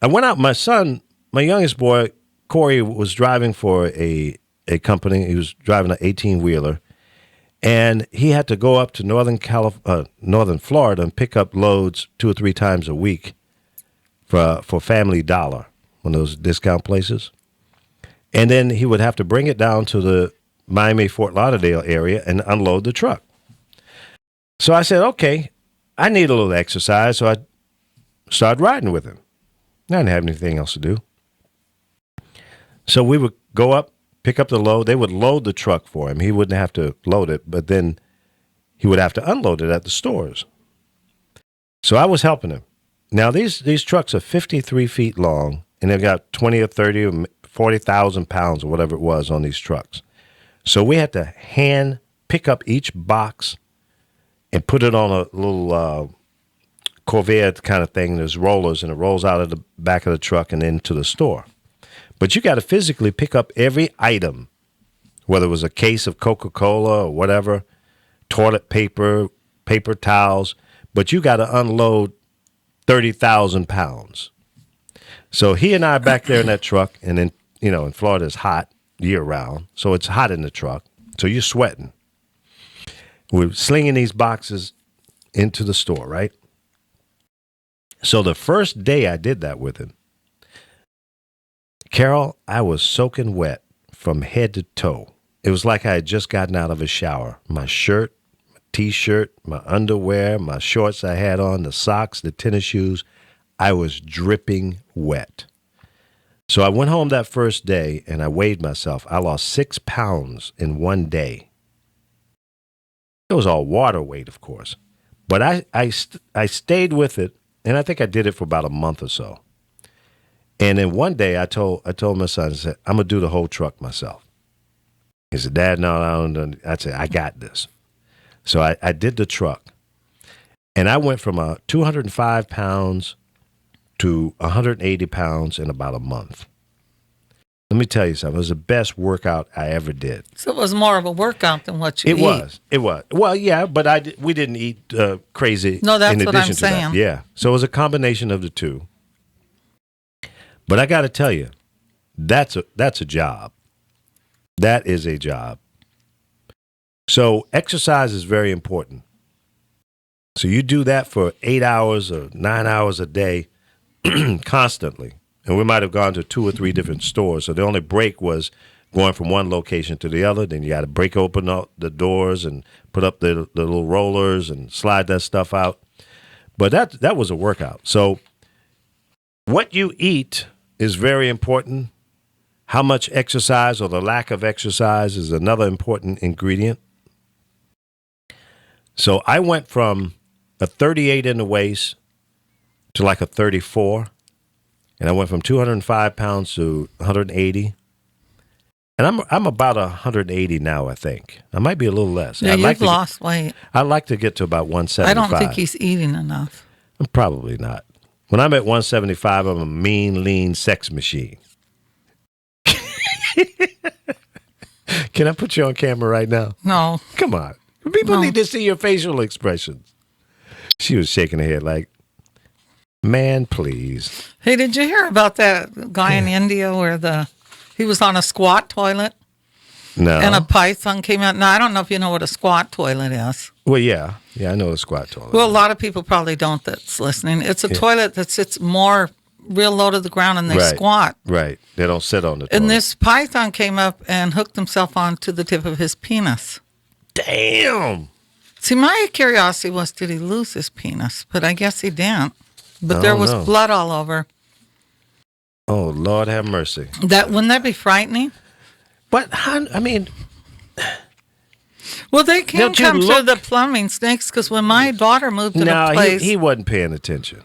went out. My youngest boy, Corey, was driving for a company. He was driving an 18-wheeler, and he had to go up to northern Florida and pick up loads 2 or 3 times a week for Family Dollar, one of those discount places. And then he would have to bring it down to the Miami-Fort Lauderdale area and unload the truck. So I said, okay, I need a little exercise, so I started riding with him. I didn't have anything else to do. So we would go up, pick up the load. They would load the truck for him. He wouldn't have to load it, but then he would have to unload it at the stores. So I was helping him. Now, these trucks are 53 feet long, and they've got 20 or 30 or 40,000 pounds or whatever it was on these trucks. So we had to hand pick up each box and put it on a little Corvair kind of thing. There's rollers, and it rolls out of the back of the truck and into the store. But you got to physically pick up every item, whether it was a case of Coca-Cola or whatever, toilet paper, paper towels, but you got to unload 30,000 pounds. So he and I are back there in that truck, and then, in Florida it's hot year-round, so it's hot in the truck, so you're sweating. We're slinging these boxes into the store, right? So the first day I did that with him, Carol, I was soaking wet from head to toe. It was like I had just gotten out of a shower. My shirt, my T-shirt, my underwear, my shorts I had on, the socks, the tennis shoes, I was dripping wet. So I went home that first day and I weighed myself. I lost 6 pounds in one day. It was all water weight, of course. But I stayed with it, and I think I did it for about a month or so. And then one day I told my son, I said, I'm going to do the whole truck myself. He said, Dad, no, I don't. I said, I got this. So I did the truck. And I went from 205 pounds to 180 pounds in about a month. Let me tell you something. It was the best workout I ever did. So it was more of a workout than what you eat. It was. Well, yeah, but we didn't eat crazy. No, that's in what addition I'm to that. saying. Yeah. So it was a combination of the two. But I got to tell you, that's a job. That is a job. So exercise is very important. So you do that for 8 hours or 9 hours a day constantly. And we might have gone to 2 or 3 different stores. So the only break was going from one location to the other. Then you got to break open all the doors and put up the little rollers and slide that stuff out. But that was a workout. So what you eat is very important. How much exercise or the lack of exercise is another important ingredient. So I went from a 38 in the waist to like a 34. And I went from 205 pounds to 180. And I'm about 180 now, I think. I might be a little less. Yeah, you've lost weight. I'd like to get to about 175. I don't think he's eating enough. Probably not. When I'm at 175, I'm a mean, lean sex machine. Can I put you on camera right now? No. Come on. People need to see your facial expressions. She was shaking her head like, man, please. Hey, did you hear about that guy in India where he was on a squat toilet? No. And a python came out. Now, I don't know if you know what a squat toilet is. Well, yeah. Yeah, I know a squat toilet. Well, a lot of people probably don't that's listening. It's a toilet that sits more real low to the ground and they squat. Right. They don't sit on the toilet. And this python came up and hooked himself onto the tip of his penis. Damn. See, my curiosity was, did he lose his penis? But I guess he didn't. But there was blood all over. Oh, Lord have mercy. Wouldn't that be frightening? But, I mean... Well, they can't come to the plumbing snakes because when my daughter moved to the place... he wasn't paying attention.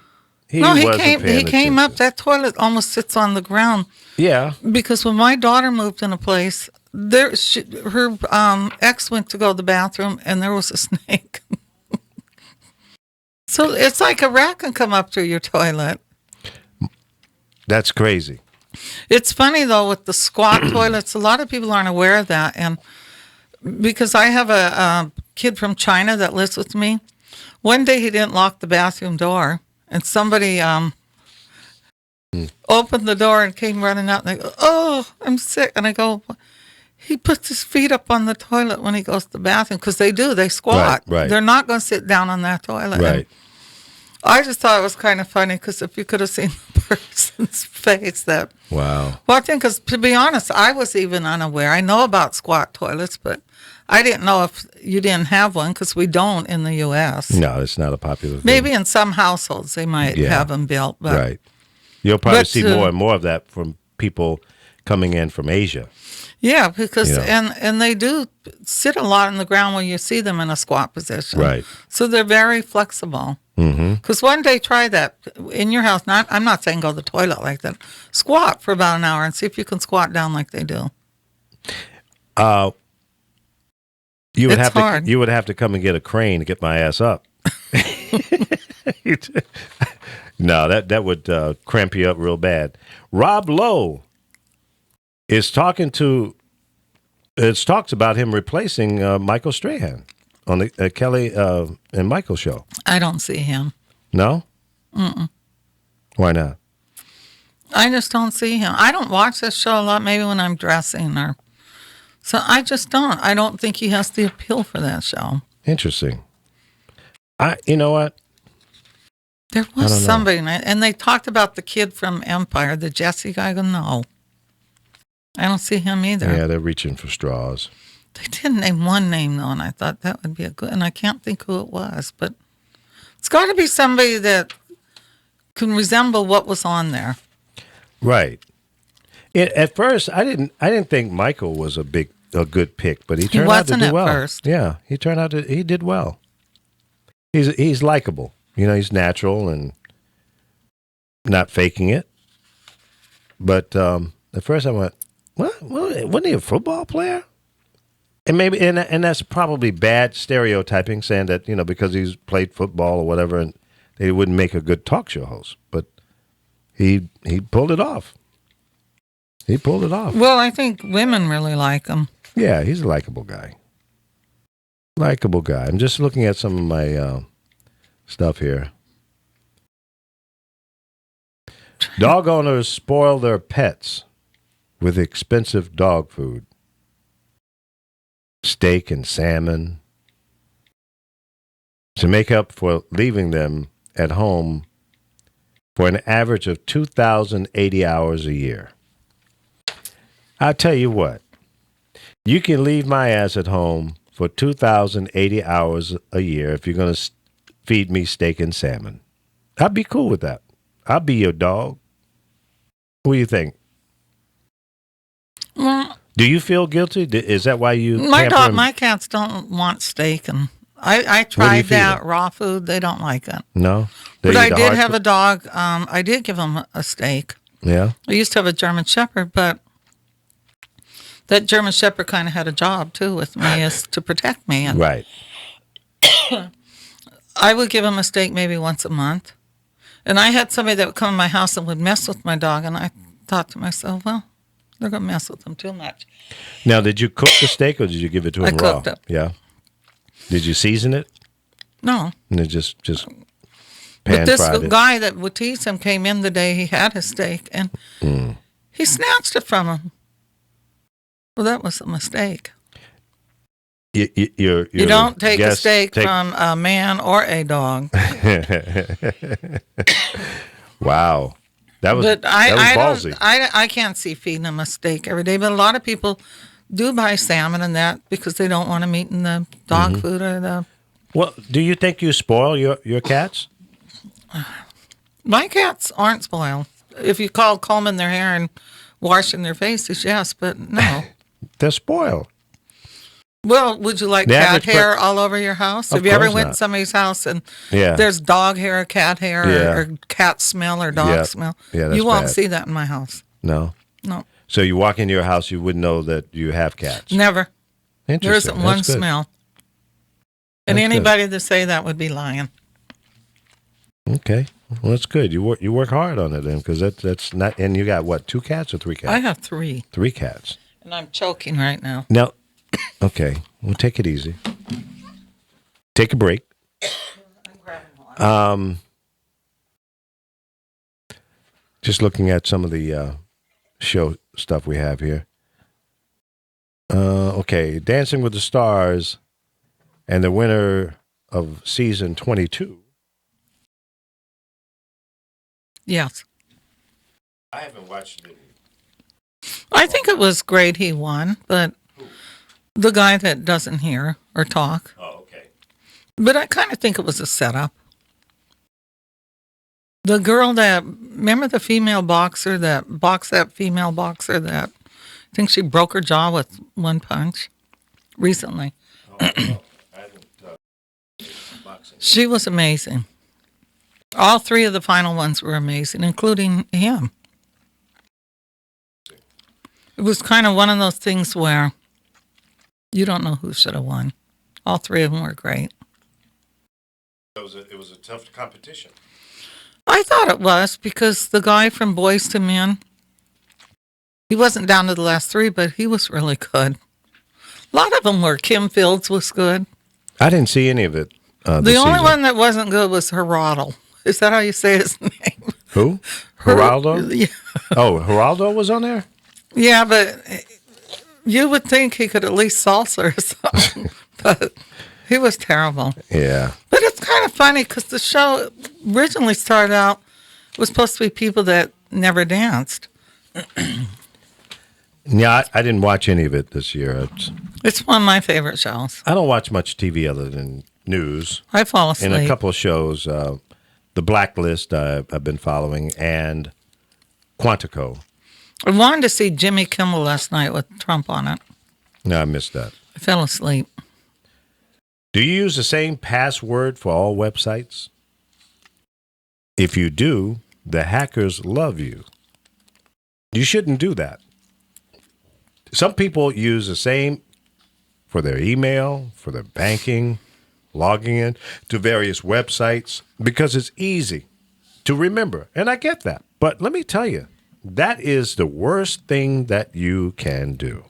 No, he wasn't came. paying He came up. attention. That toilet almost sits on the ground Yeah. because when my daughter moved in a place, her ex went to go to the bathroom and there was a snake. So it's like a rat can come up through your toilet. That's crazy. It's funny though with the squat toilets. A lot of people aren't aware of that, and because I have a kid from China that lives with me, one day he didn't lock the bathroom door, and somebody opened the door and came running out, and they go, "Oh, I'm sick," and I go, "He puts his feet up on the toilet when he goes to the bathroom because they do. They squat. Right. They're not going to sit down on that toilet." Right. And I just thought it was kind of funny because if you could have seen the person's face that Wow. walked in, because to be honest, I was even unaware. I know about squat toilets, but I didn't know if you didn't have one because we don't in the U.S. No, it's not a popular thing. Maybe in some households they might Yeah. have them built, but Right. You'll probably But, see more and more of that from people coming in from Asia. yeah, because Yeah. and they do sit a lot on the ground when you see them in a squat position. Right. So they're very flexible. Because one day try that in your house. I'm not saying go to the toilet like that. Squat for about an hour and see if you can squat down like they do. You would It's have hard. to. You would have to come and get a crane to get my ass up. No, that would cramp you up real bad. Rob Lowe is talking to. It talks about him replacing Michael Strahan on the Kelly and Michael show. I don't see him. No. Mm-mm. Why not? I just don't see him. I don't watch this show a lot, maybe when I'm dressing or. So I just don't. I don't think he has the appeal for that show. Interesting. You know what? There I was don't know. somebody, and they talked about the kid from Empire, the Jesse guy. I go, no. I don't see him either. Yeah, they're reaching for straws. They did name one name, though, and I thought that would be a good, and I can't think who it was, but it's got to be somebody that can resemble what was on there. Right. At first, I didn't think Michael was a good pick, but he turned out to wasn't do at well. first. Yeah, he did well. He's likable. You know, he's natural and not faking it. But at first, I went, "What? Wasn't he a football player?" And maybe, and that's probably bad stereotyping, saying that because he's played football or whatever, and they wouldn't make a good talk show host. But he pulled it off. He pulled it off. Well, I think women really like him. Yeah, he's a likable guy. Likable guy. I'm just looking at some of my stuff here. Dog owners spoil their pets with expensive dog food. Steak and salmon. To make up for leaving them at home for an average of 2,080 hours a year. I'll tell you what. You can leave my ass at home for 2,080 hours a year if you're going to feed me steak and salmon. I'd be cool with that. I'll be your dog. What do you think? Well, Do you feel guilty? Is that why you my pamper him? my cats don't want steak, and I What do you tried feed that them? raw food. They don't like it. No? They But I eat the did hard have food? a dog. I did give him a steak. Yeah? I used to have a German Shepherd, but that German Shepherd kind of had a job too with me, is to protect me. And Right. I would give him a steak maybe once a month. And I had somebody that would come in my house and would mess with my dog, and I thought to myself, well, they're going to mess with him too much. Now, did you cook the steak or did you give it to I him raw? cooked it. Yeah. Did you season it? No. And it just But pan this fried it? guy that would tease him came in the day he had his steak, and he snatched it from him. Well, that was a mistake. You don't take a steak from a man or a dog. Wow. That was But I ballsy. don't. I can't see feeding them a steak every day. But a lot of people do buy salmon and that because they don't want them eating the dog food or the. Well, do you think you spoil your cats? My cats aren't spoiled. If you call combing their hair and washing their faces, yes, but no. They're spoiled. Well, would you like The cat average hair all over your house? Of Have you ever course went not. to somebody's house and Yeah. there's dog hair, cat hair, Yeah. or cat smell or dog Yep. smell? Yeah, that's you won't bad. see that in my house. No. No, So you walk into your house, you wouldn't know that you have cats. never. There Interesting. isn't one That's good. smell. And That's good. anybody that say that would be lying. Okay. Well, that's good. You work hard on it then, because that's not. And you got what? 2 cats or 3 cats? I have 3, 3 cats. and I'm choking right now. Now, okay. We'll take it easy. Take a break. Just looking at some of the show stuff we have here. Okay, Dancing with the Stars, and the winner of season 22. Yes. I haven't watched it. I think it was great he won, but the guy that doesn't hear or talk. Oh, okay. But I kind of think it was a setup. The girl remember the female boxer that female boxer that I think she broke her jaw with one punch recently. She was amazing. All 3 of the final ones were amazing, including him. It was kind of one of those things where you don't know who should have won. All 3 of them were great. It was a tough competition. I thought it was because the guy from Boys to Men, he wasn't down to the last 3, but he was really good. A lot of them were. Kim Fields was good. I didn't see any of it. The only one that wasn't good was Geraldo. Is that how you say his name? Who? Geraldo? Yeah. Oh, Geraldo was on there? Yeah, but you would think he could at least salsa or something. But he was terrible. Yeah. But it's kind of funny because the show originally started out, was supposed to be people that never danced. Yeah, I didn't watch any of it this year. It's one of my favorite shows. I don't watch much TV other than news I fall asleep. and a couple of shows. The Blacklist I've been following, and Quantico. I wanted to see Jimmy Kimmel last night with Trump on it. No, I missed that. I fell asleep. Do you use the same password for all websites? If you do, the hackers love you. You shouldn't do that. Some people use the same for their email, for their banking, logging in to various websites because it's easy to remember. And I get that. But let me tell you, that is the worst thing that you can do.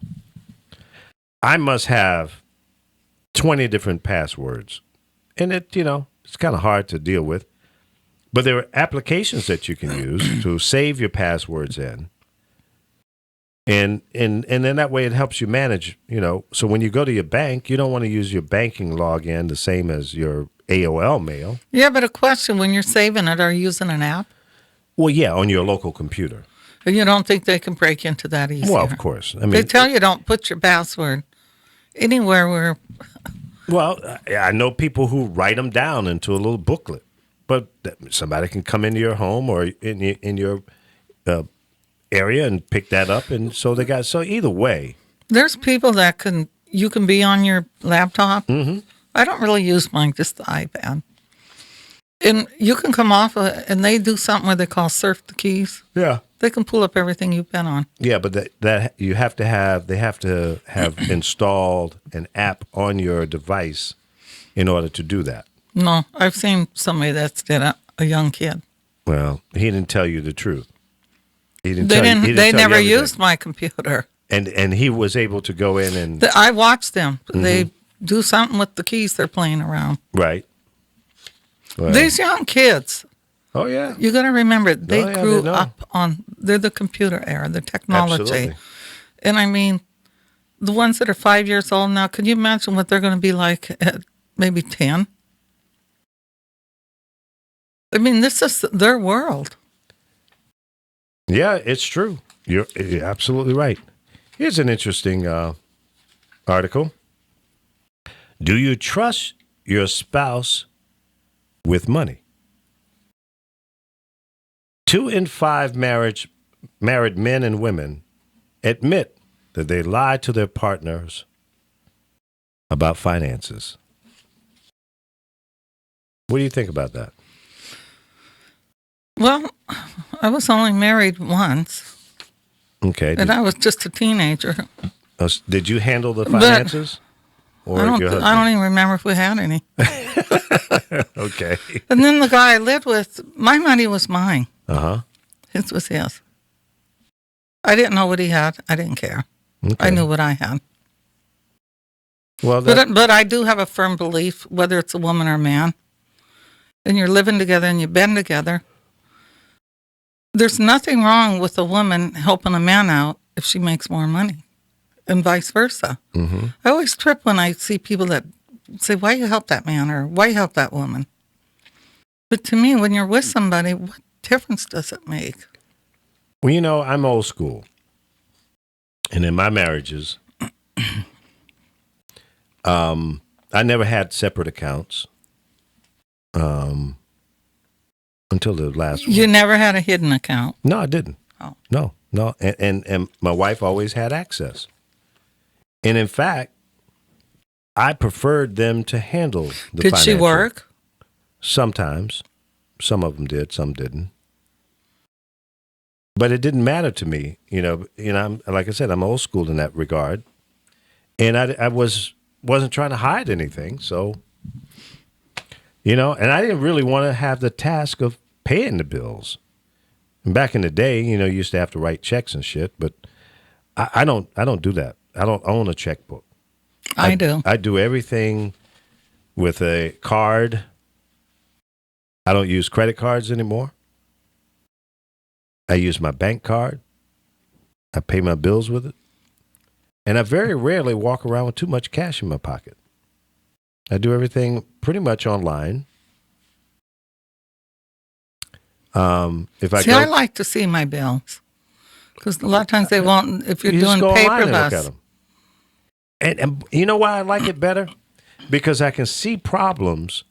I must have 20 different passwords. And it's kind of hard to deal with. But there are applications that you can use to save your passwords in. And then that way it helps you manage, So when you go to your bank, you don't want to use your banking login the same as your AOL mail. Yeah, but a question, when you're saving it, are you using an app? Well, yeah, on your local computer. You don't think they can break into that easy? Well, of course. I mean, They tell you don't put your password anywhere where... Well, I know people who write them down into a little booklet, but somebody can come into your home or in your area and pick that up, and so they got. So either way, There's people that you can be on your laptop. Mm-hmm. I don't really use mine, just the iPad. And you can come off and they do something where they call surf the keys. yeah, They can pull up everything you've been on. yeah, but that you have to have. They have to have installed an app on your device in order to do that. No, I've seen somebody that's did it, a young kid. Well, he didn't tell you the truth. He didn't. They tell you- didn't. he They tell you never everything. used my computer. And he was able to go in and I watched them. Mm-hmm. They do something with the keys they're playing around. right. Well, These young kids, oh yeah, you got to remember, they Oh, yeah, grew they know. up they're the computer era, the technology. Absolutely. And I mean, the ones that are 5 years old now, can you imagine what they're going to be like at maybe 10? I mean, this is their world. Yeah, it's true. You're absolutely right. Here's an interesting article. Do you trust your spouse with money? 2 in 5 married men and women admit that they lie to their partners about finances. What do you think about that? Well, I was only married once, Okay. and I was just a teenager. Did you handle the finances? Or I your don't husband? even remember if we had any. Okay. And then the guy I lived with, my money was mine. Uh-huh. His was his. I didn't know what he had. I didn't care. Okay. I knew what I had. Well, But I do have a firm belief, whether it's a woman or a man, and you're living together and you've been together, there's nothing wrong with a woman helping a man out if she makes more money, and vice versa. Mm-hmm. I always trip when I see people that say, why you help that man or why you help that woman? But to me, when you're with somebody, what difference does it make? Well, I'm old school. And in my marriages, I never had separate accounts until the last one. You never had a hidden account? No, I didn't. Oh. No. And my wife always had access. And in fact, I preferred them to handle the Did she financial. work? Sometimes. Some of them did, some didn't. But it didn't matter to me. I'm, like I said, I'm old school in that regard. And I wasn't trying to hide anything. So, and I didn't really want to have the task of paying the bills. And back in the day, you used to have to write checks and shit, but I don't do that. I don't own a checkbook. I do. I do everything with a card. I don't use credit cards anymore. I use my bank card. I pay my bills with it. And I very rarely walk around with too much cash in my pocket. I do everything pretty much online. I like to see my bills because a lot of times they won't. If you're you doing just go online and look at paperless, them. And you know why I like it better? Because I can see problems,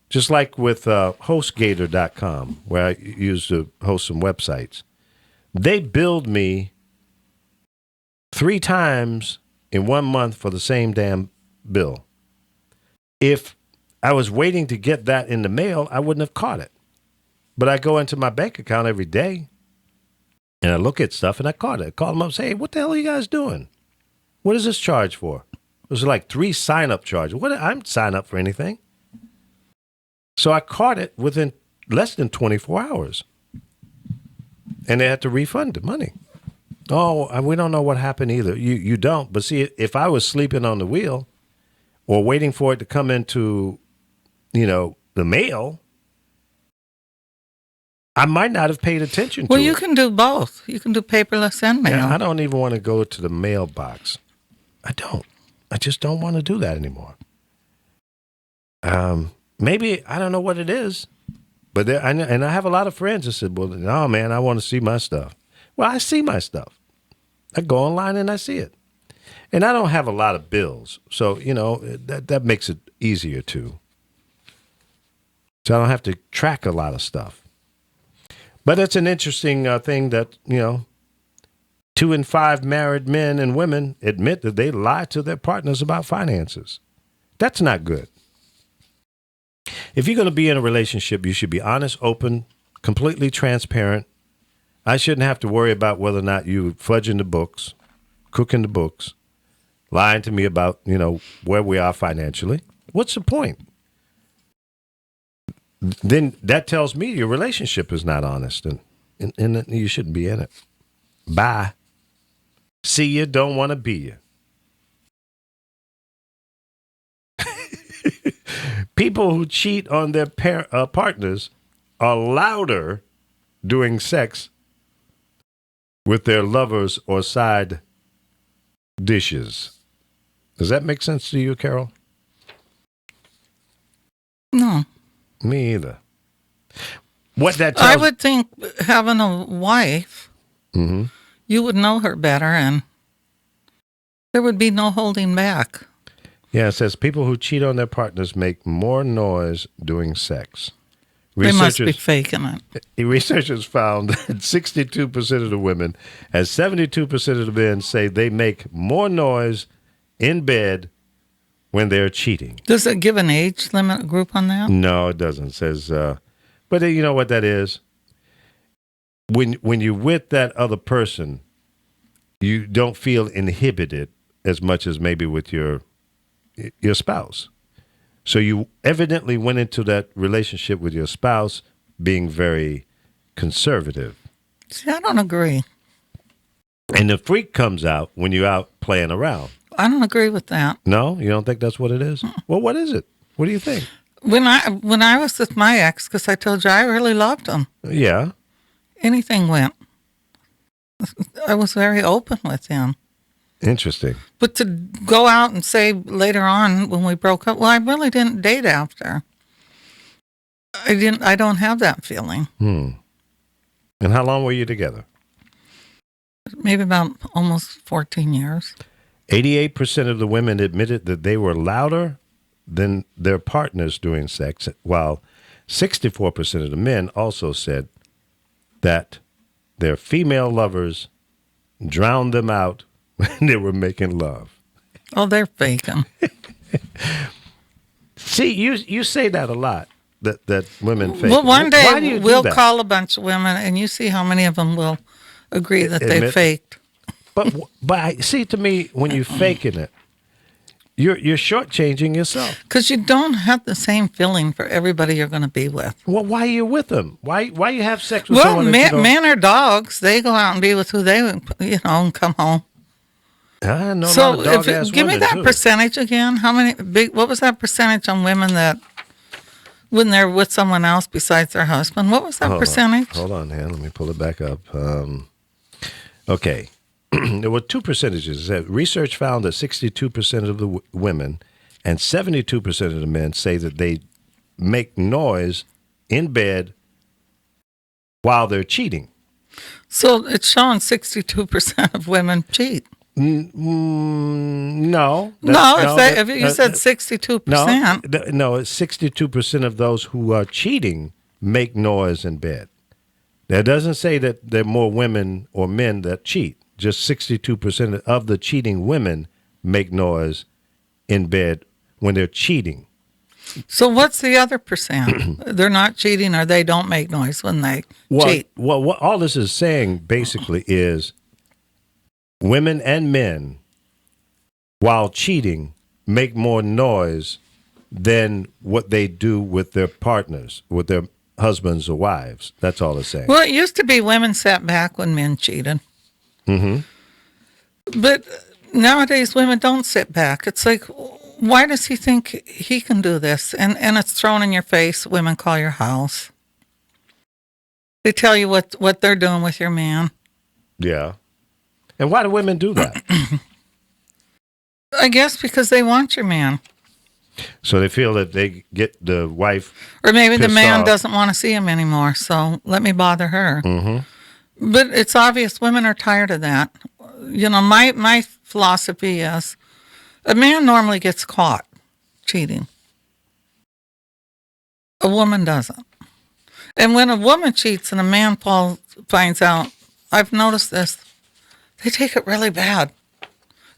just like with HostGator.com, where I used to host some websites. They billed me 3 times in 1 month for the same damn bill. If I was waiting to get that in the mail, I wouldn't have caught it. But I go into my bank account every day, and I look at stuff, and I caught it. I call them up and say, hey, what the hell are you guys doing? What is this charge for? It was like 3 sign-up charges. I didn't sign up for anything. So I caught it within less than 24 hours. And they had to refund the money. Oh, we don't know what happened either. You don't. But see, if I was sleeping on the wheel or waiting for it to come into, the mail, I might not have paid attention to it. well, you can do both. You can do paperless and mail. Yeah, I don't even want to go to the mailbox. I don't. I just don't want to do that anymore. Maybe, I don't know what it is, but I have a lot of friends that said, well, no, man, I want to see my stuff. Well, I see my stuff. I go online and I see it. And I don't have a lot of bills, so, that makes it easier too. So I don't have to track a lot of stuff. But it's an interesting thing that, 2 in 5 married men and women admit that they lie to their partners about finances. That's not good. If you're going to be in a relationship, you should be honest, open, completely transparent. I shouldn't have to worry about whether or not you fudging the books, cooking the books, lying to me about, where we are financially. What's the point? Then that tells me your relationship is not honest and you shouldn't be in it. Bye. See you, don't want to be you. People who cheat on their partners are louder doing sex with their lovers or side dishes. Does that make sense to you, Carol? No. Me either. What that tells I would think having a wife, you would know her better and there would be no holding back. Yeah, it says people who cheat on their partners make more noise doing sex. They must be faking it. Researchers found that 62% of the women and 72% of the men say they make more noise in bed when they're cheating. Does it give an age limit group on that? No, it doesn't. It says, but you know what that is? When you're with that other person, you don't feel inhibited as much as maybe with your spouse. So you evidently went into that relationship with your spouse being very conservative. See, I don't agree. And the freak comes out when you're out playing around. I don't agree with that. No? You don't think that's what it is? Well, what is it? What do you think? When I was with my ex, because I told you I really loved him, Yeah. anything went. I was very open with him. Interesting. But to go out and say later on when we broke up, well, I really didn't date after. I don't have that feeling. And how long were you together? Maybe about almost 14 years. 88% of the women admitted that they were louder than their partners during sex, while 64% of the men also said that their female lovers drowned them out when they were making love. Oh, they're faking. See, you say that a lot, that women fake. Well, one Why do day you do we'll that? call a bunch of women and you see how many of them will agree that they Admit- faked. But see, to me, when you're faking it, you're shortchanging yourself. Because you don't have the same feeling for everybody you're going to be with. Well, why are you with them? Why you have sex with Well, someone that you don't... men are dogs. They go out and be with who they, and come home. I know a lot So of dog-ass give me women, that too. percentage again. What was that percentage on women that, when they're with someone else besides their husband, what was that percentage? Hold on, man. Let me pull it back up. Okay. There were two percentages. Research found that 62% of the women and 72% of the men say that they make noise in bed while they're cheating. So it's showing 62% of women cheat. No. If you said 62%. No, it's 62% of those who are cheating make noise in bed. That doesn't say that there are more women or men that cheat. Just 62% of the cheating women make noise in bed when they're cheating. So what's the other percent? They're not cheating or they don't make noise when they cheat. Well, what all this is saying basically is women and men, while cheating, make more noise than what they do with their partners, with their husbands or wives. That's all it's saying. Well, it used to be women sat back when men cheated. Mm-hmm. But nowadays, women don't sit back. It's like, why does he think he can do this? And it's thrown in your face. Women call your house. They tell you what they're doing with your man. Yeah. And why do women do that? I guess because they want your man. So they feel that they get the wife. Or maybe the pissed man off. doesn't want to see him anymore, so let me bother her. Mm-hmm. But it's obvious women are tired of that. My philosophy is a man normally gets caught cheating. A woman doesn't. And when a woman cheats and a man finds out, I've noticed this, they take it really bad.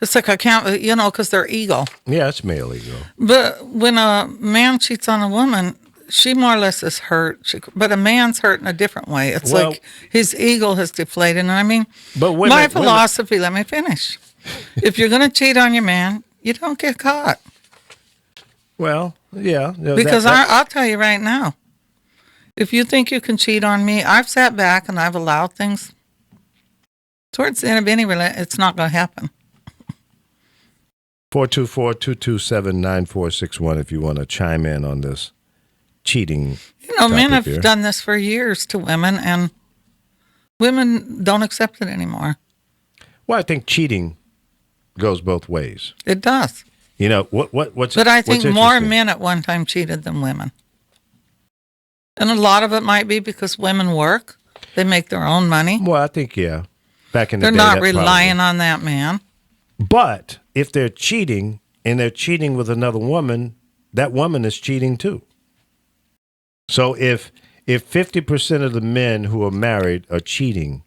It's like I can't, because their ego. Yeah, it's male ego. But when a man cheats on a woman, she more or less is hurt. But a man's hurt in a different way. It's like his ego has deflated. And I mean, but my philosophy, let me finish. If you're going to cheat on your man, you don't get caught. Well, yeah. Because I'll tell you right now, if you think you can cheat on me, I've sat back and I've allowed things. Towards the end of any relationship, it's not going to happen. 424-227-9461 if you want to chime in on this cheating. Men have here. done this for years to women, and women don't accept it anymore. Well, I think cheating goes both ways. It does. What's But I think what's more interesting- men at one time cheated than women. And a lot of it might be because women work. They make their own money. Well, I think, yeah. Back in the They're day, not that relying probably- on that man. But if they're cheating and they're cheating with another woman, that woman is cheating too. So if 50% of the men who are married are cheating,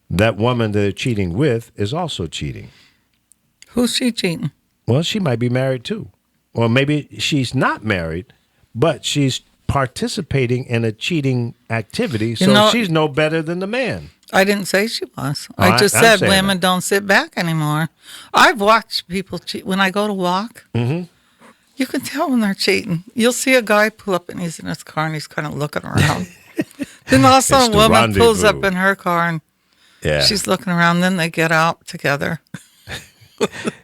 that woman they're cheating with is also cheating. Who's she cheating? Well, she might be married too. or maybe she's not married, but she's participating in a cheating activity, so she's no better than the man. I didn't say she was. Oh, I just I'm said saying women that. don't sit back anymore. I've watched people cheat. When I go to walk, you can tell when they're cheating. You'll see a guy pull up and he's in his car and he's kind of looking around. Then all of a sudden It's a the woman pulls up rendezvous. in her car and Yeah. she's looking around. Then they get out together.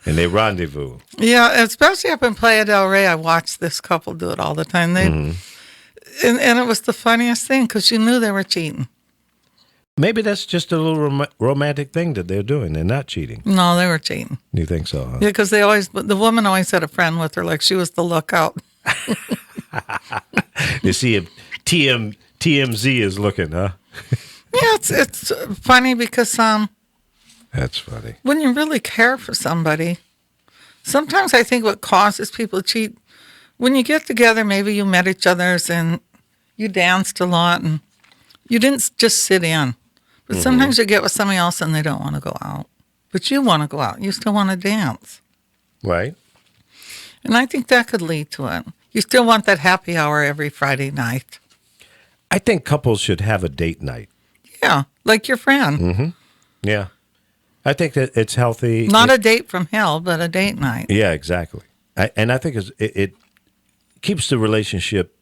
And they rendezvous. Yeah, especially up in Playa del Rey, I watched this couple do it all the time. They and it was the funniest thing because you knew they were cheating. Maybe that's just a little romantic thing that they're doing. They're not cheating. No, they were cheating. You think so, huh? Yeah, because the woman always had a friend with her, like she was the lookout. You see if TMZ is looking, huh? Yeah, it's funny because That's funny. when you really care for somebody, sometimes I think what causes people to cheat, when you get together, maybe you met each other's and you danced a lot and you didn't just sit in. But sometimes you get with somebody else and they don't want to go out. But you want to go out. You still want to dance. Right? And I think that could lead to it. You still want that happy hour every Friday night. I think couples should have a date night. Yeah, like your friend. Yeah. I think that it's healthy. Not a date from hell, but a date night. Yeah, exactly. And I think it keeps the relationship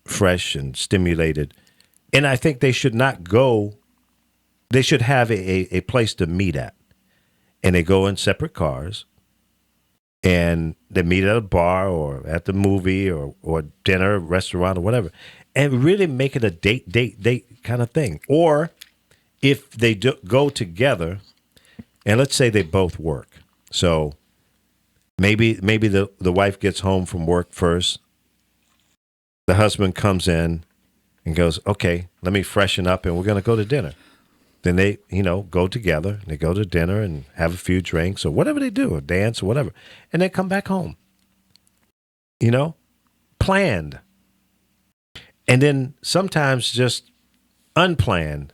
fresh and stimulated. And I think they should not go, they should have a place to meet at. And they go in separate cars. And they meet at a bar or at the movie or dinner, restaurant or whatever. And really make it a date kind of thing. Or if they go together, and let's say they both work. So maybe the wife gets home from work first. The husband comes in and goes, okay, let me freshen up and we're going to go to dinner. Then they, go together. They go to dinner and have a few drinks or whatever they do, or dance or whatever. And then come back home. Planned. And then sometimes just unplanned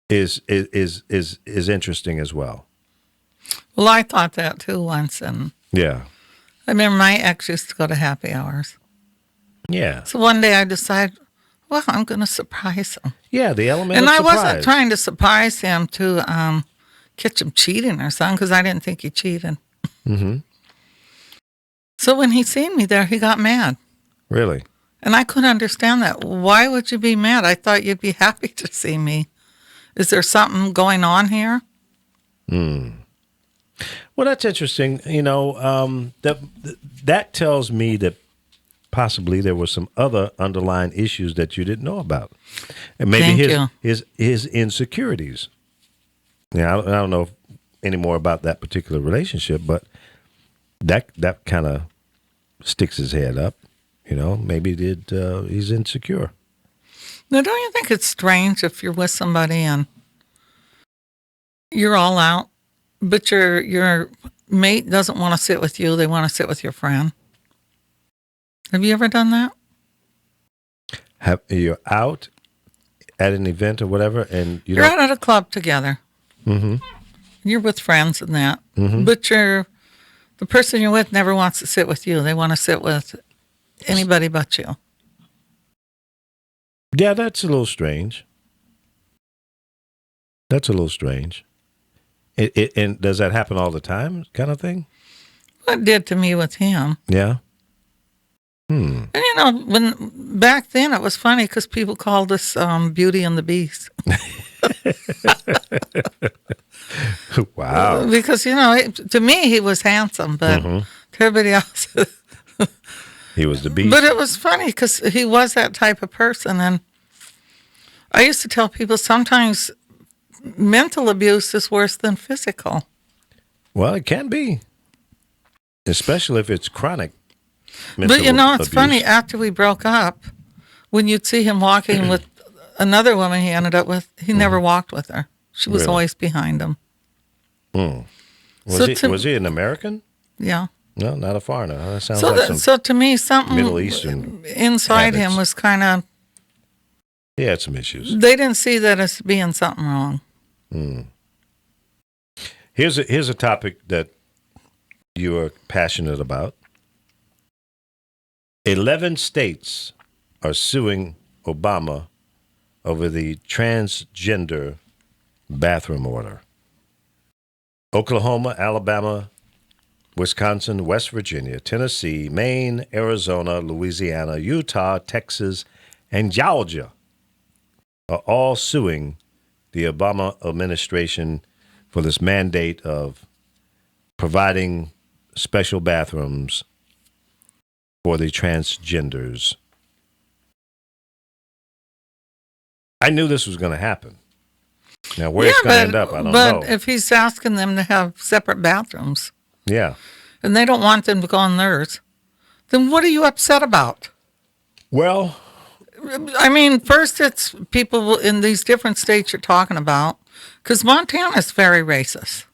is interesting as well. Well, I thought that too once. And Yeah. I remember my ex used to go to happy hours. Yeah. So one day I decided, well, I'm going to surprise him. Yeah, the element And of I surprise. wasn't trying to surprise him to catch him cheating or something because I didn't think he cheated. So when he seen me there, he got mad. Really? And I couldn't understand that. Why would you be mad? I thought you'd be happy to see me. Is there something going on here? Well, that's interesting. That tells me that possibly there were some other underlying issues that you didn't know about, and maybe his insecurities. Yeah, I don't know any more about that particular relationship, but that kind of sticks his head up. Maybe he's insecure. Now, don't you think it's strange if you're with somebody and you're all out, but your mate doesn't want to sit with you, they want to sit with your friend? Have you ever done that? You're out at an event or whatever, and You're out at a club together. You're with friends and that, but the person you're with never wants to sit with you. They want to sit with anybody but you. Yeah, that's a little strange. That's a little strange. And does that happen all the time, kind of thing? It did to me with him. Yeah. And when back then it was funny because people called us Beauty and the Beast. Wow. Because to me he was handsome, but to everybody else. He was the beast. But it was funny because he was that type of person, and I used to tell people sometimes mental abuse is worse than physical. Well, it can be, especially if it's chronic. But it's abuse. funny, after we broke up, when you'd see him walking with another woman he ended up with, he never walked with her. She was Really? always behind him. Was he an American? Yeah. No, not a foreigner. That sounds So, like some. so to me, something Middle Eastern inside him habits. was kind of, He had some issues. they didn't see that as being something wrong. Here's a topic that you are passionate about. 11 states are suing Obama over the transgender bathroom order. Oklahoma, Alabama, Wisconsin, West Virginia, Tennessee, Maine, Arizona, Louisiana, Utah, Texas, and Georgia are all suing the Obama administration for this mandate of providing special bathrooms for the transgenders. I knew this was going to happen. Now, where it's going to end up, I don't know. But if he's asking them to have separate bathrooms, yeah, and they don't want them to go in theirs, then what are you upset about? well, I mean, first it's people in these different states you're talking about, because Montana is very racist.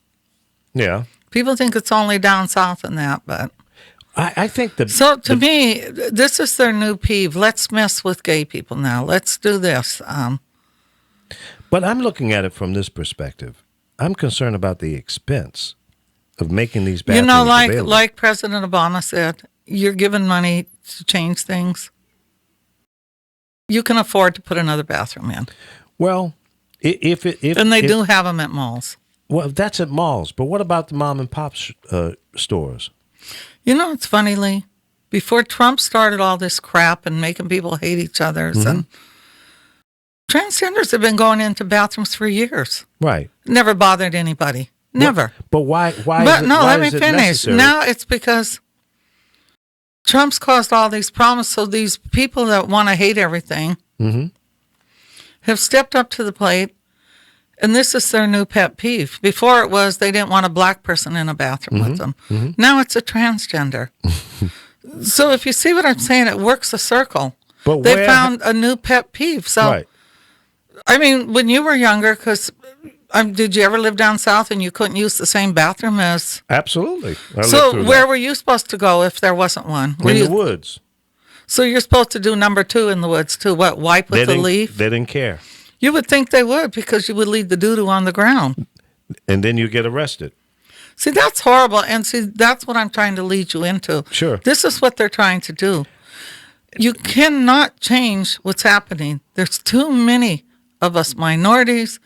yeah. People think it's only down south and that, but I think that. so to me, this is their new peeve. Let's mess with gay people now. Let's do this. But I'm looking at it from this perspective. I'm concerned about the expense of making these bathrooms available. Like President Obama said, you're given money to change things. You can afford to put another bathroom in. Well, if And they do have them at malls. Well, that's at malls. But what about the mom and pop stores? You know, it's funny, Lee. Before Trump started all this crap and making people hate each other, and transgenders have been going into bathrooms for years. Right. Never bothered anybody. Never. But why? But is it, no, why let me is it finish. necessary? Now it's because Trump's caused all these problems. So these people that want to hate everything have stepped up to the plate, and this is their new pet peeve. Before it was they didn't want a black person in a bathroom with them. Now it's a transgender. So if you see what I'm saying, it works a circle. But They where- found a new pet peeve. So, Right. I mean, when you were younger, because did you ever live down south and you couldn't use the same bathroom as? Absolutely. I lived So through where that. were you supposed to go if there wasn't one? Were In you- the woods. So you're supposed to do number 2 in the woods too. What? Wipe with the leaf? They didn't care. You would think they would because you would leave the doo-doo on the ground. And then you get arrested. See, that's horrible. And see, that's what I'm trying to lead you into. Sure. This is what they're trying to do. You cannot change what's happening. There's too many of us minorities,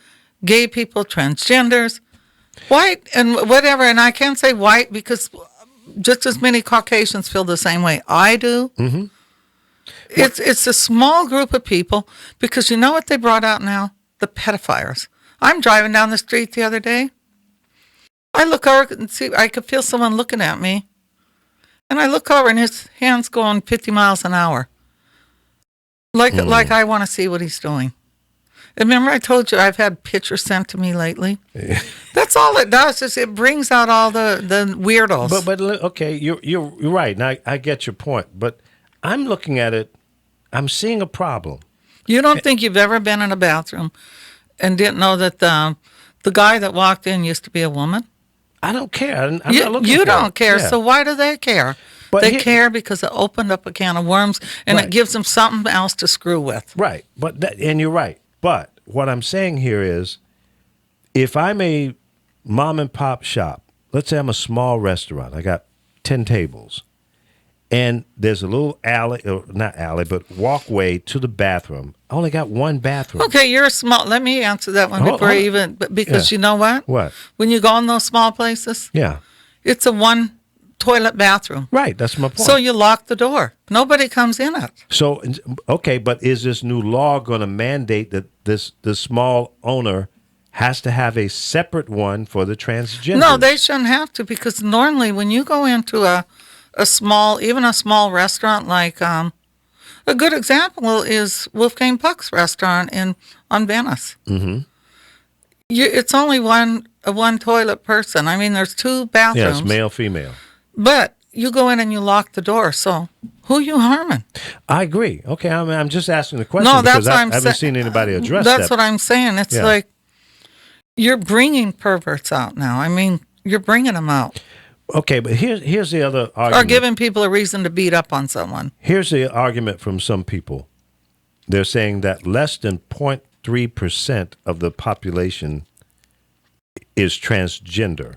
gay people, transgenders, white, and whatever. And I can't say white because just as many Caucasians feel the same way I do. Mm-hmm. It's a small group of people because you know what they brought out now? The pedophiles. I'm driving down the street the other day. I look over and see, I could feel someone looking at me. And I look over and his hand's going 50 miles an hour. Like I want to see what he's doing. And remember I told you I've had pictures sent to me lately? That's all it does is it brings out all the weirdos. But okay, you're right. And I get your point. But I'm looking at it, I'm seeing a problem. You don't think you've ever been in a bathroom and didn't know that the guy that walked in used to be a woman? I don't care. I'm not looking You for don't it. care, Yeah. so why do they care? But they here- care because it opened up a can of worms and Right. it gives them something else to screw with. Right. And you're right. But what I'm saying here is if I'm a mom and pop shop, let's say I'm a small restaurant, I got 10 tables, and there's a little alley, or not alley, but walkway to the bathroom. I only got one bathroom. Okay, you're a small. Let me answer that one Hold- before hold I on. even. Because Yeah. you know what? What? When you go in those small places, Yeah. it's a one toilet bathroom. Right. That's my point. So you lock the door. Nobody comes in it. So, okay, but is this new law going to mandate that this small owner has to have a separate one for the transgender? No, they shouldn't have to because normally when you go into a small, even a small restaurant like a good example is Wolfgang Puck's restaurant on Venice. Mm-hmm. It's only one toilet person. I mean, there's 2 bathrooms. Yes, male, female. But you go in and you lock the door. So who you harming? I agree. Okay, I'm just asking the question No, because that's what I I'm haven't saying. seen anybody address That's that. what I'm saying. It's Yeah. like you're bringing perverts out now. I mean, you're bringing them out. Okay, but here's the other Or argument. giving people a reason to beat up on someone. Here's the argument from some people. They're saying that less than 0.3% of the population is transgender.